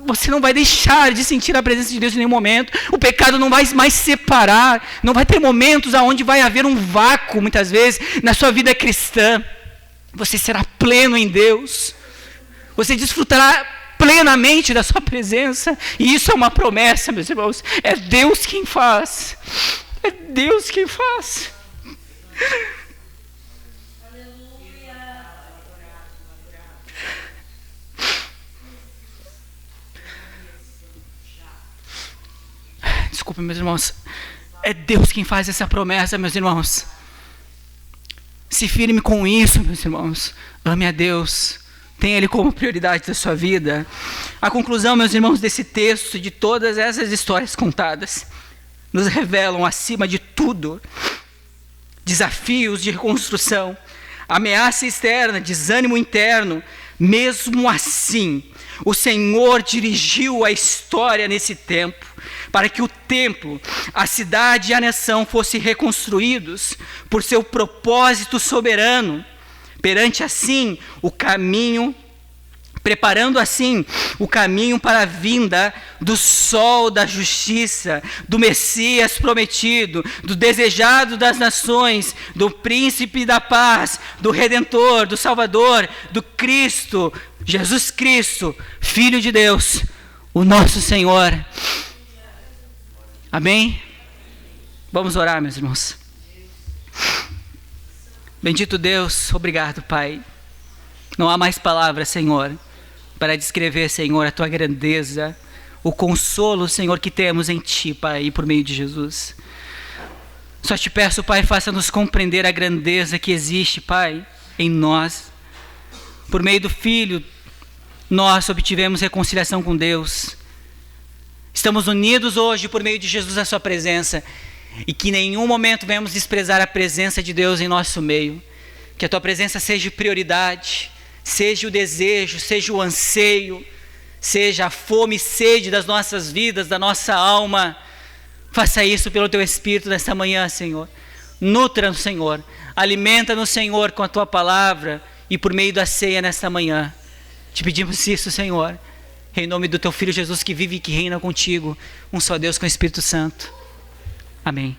S1: você não vai deixar de sentir a presença de Deus em nenhum momento. O pecado não vai mais separar, não vai ter momentos onde vai haver um vácuo, muitas vezes, na sua vida cristã. Você será pleno em Deus, você desfrutará plenamente da sua presença, e isso é uma promessa, meus irmãos. É Deus quem faz, é Deus quem faz. Desculpe, meus irmãos, é Deus quem faz essa promessa, meus irmãos. Se firme com isso, meus irmãos. Ame a Deus. Tenha Ele como prioridade da sua vida. A conclusão, meus irmãos, desse texto, de todas essas histórias contadas, nos revelam, acima de tudo, desafios de reconstrução, ameaça externa, desânimo interno. Mesmo assim, o Senhor dirigiu a história nesse tempo, para que o templo, a cidade e a nação fossem reconstruídos por seu propósito soberano, perante assim o caminho, preparando assim o caminho para a vinda do sol da justiça, do Messias prometido, do desejado das nações, do príncipe da paz, do Redentor, do Salvador, do Cristo, Jesus Cristo, Filho de Deus, o nosso Senhor. Amém? Vamos orar, meus irmãos. Bendito Deus, obrigado, Pai. Não há mais palavras, Senhor, para descrever, Senhor, a Tua grandeza, o consolo, Senhor, que temos em Ti, Pai, por meio de Jesus. Só te peço, Pai, faça-nos compreender a grandeza que existe, Pai, em nós. Por meio do Filho, nós obtivemos reconciliação com Deus. Estamos unidos hoje por meio de Jesus à Sua presença. E que em nenhum momento venhamos desprezar a presença de Deus em nosso meio. Que a Tua presença seja prioridade, seja o desejo, seja o anseio, seja a fome e sede das nossas vidas, da nossa alma. Faça isso pelo Teu Espírito nesta manhã, Senhor. Nutra-nos, Senhor. Alimenta-nos, Senhor, com a Tua palavra e por meio da ceia nesta manhã. Te pedimos isso, Senhor, em nome do Teu Filho Jesus, que vive e que reina contigo, um só Deus com o Espírito Santo. Amém.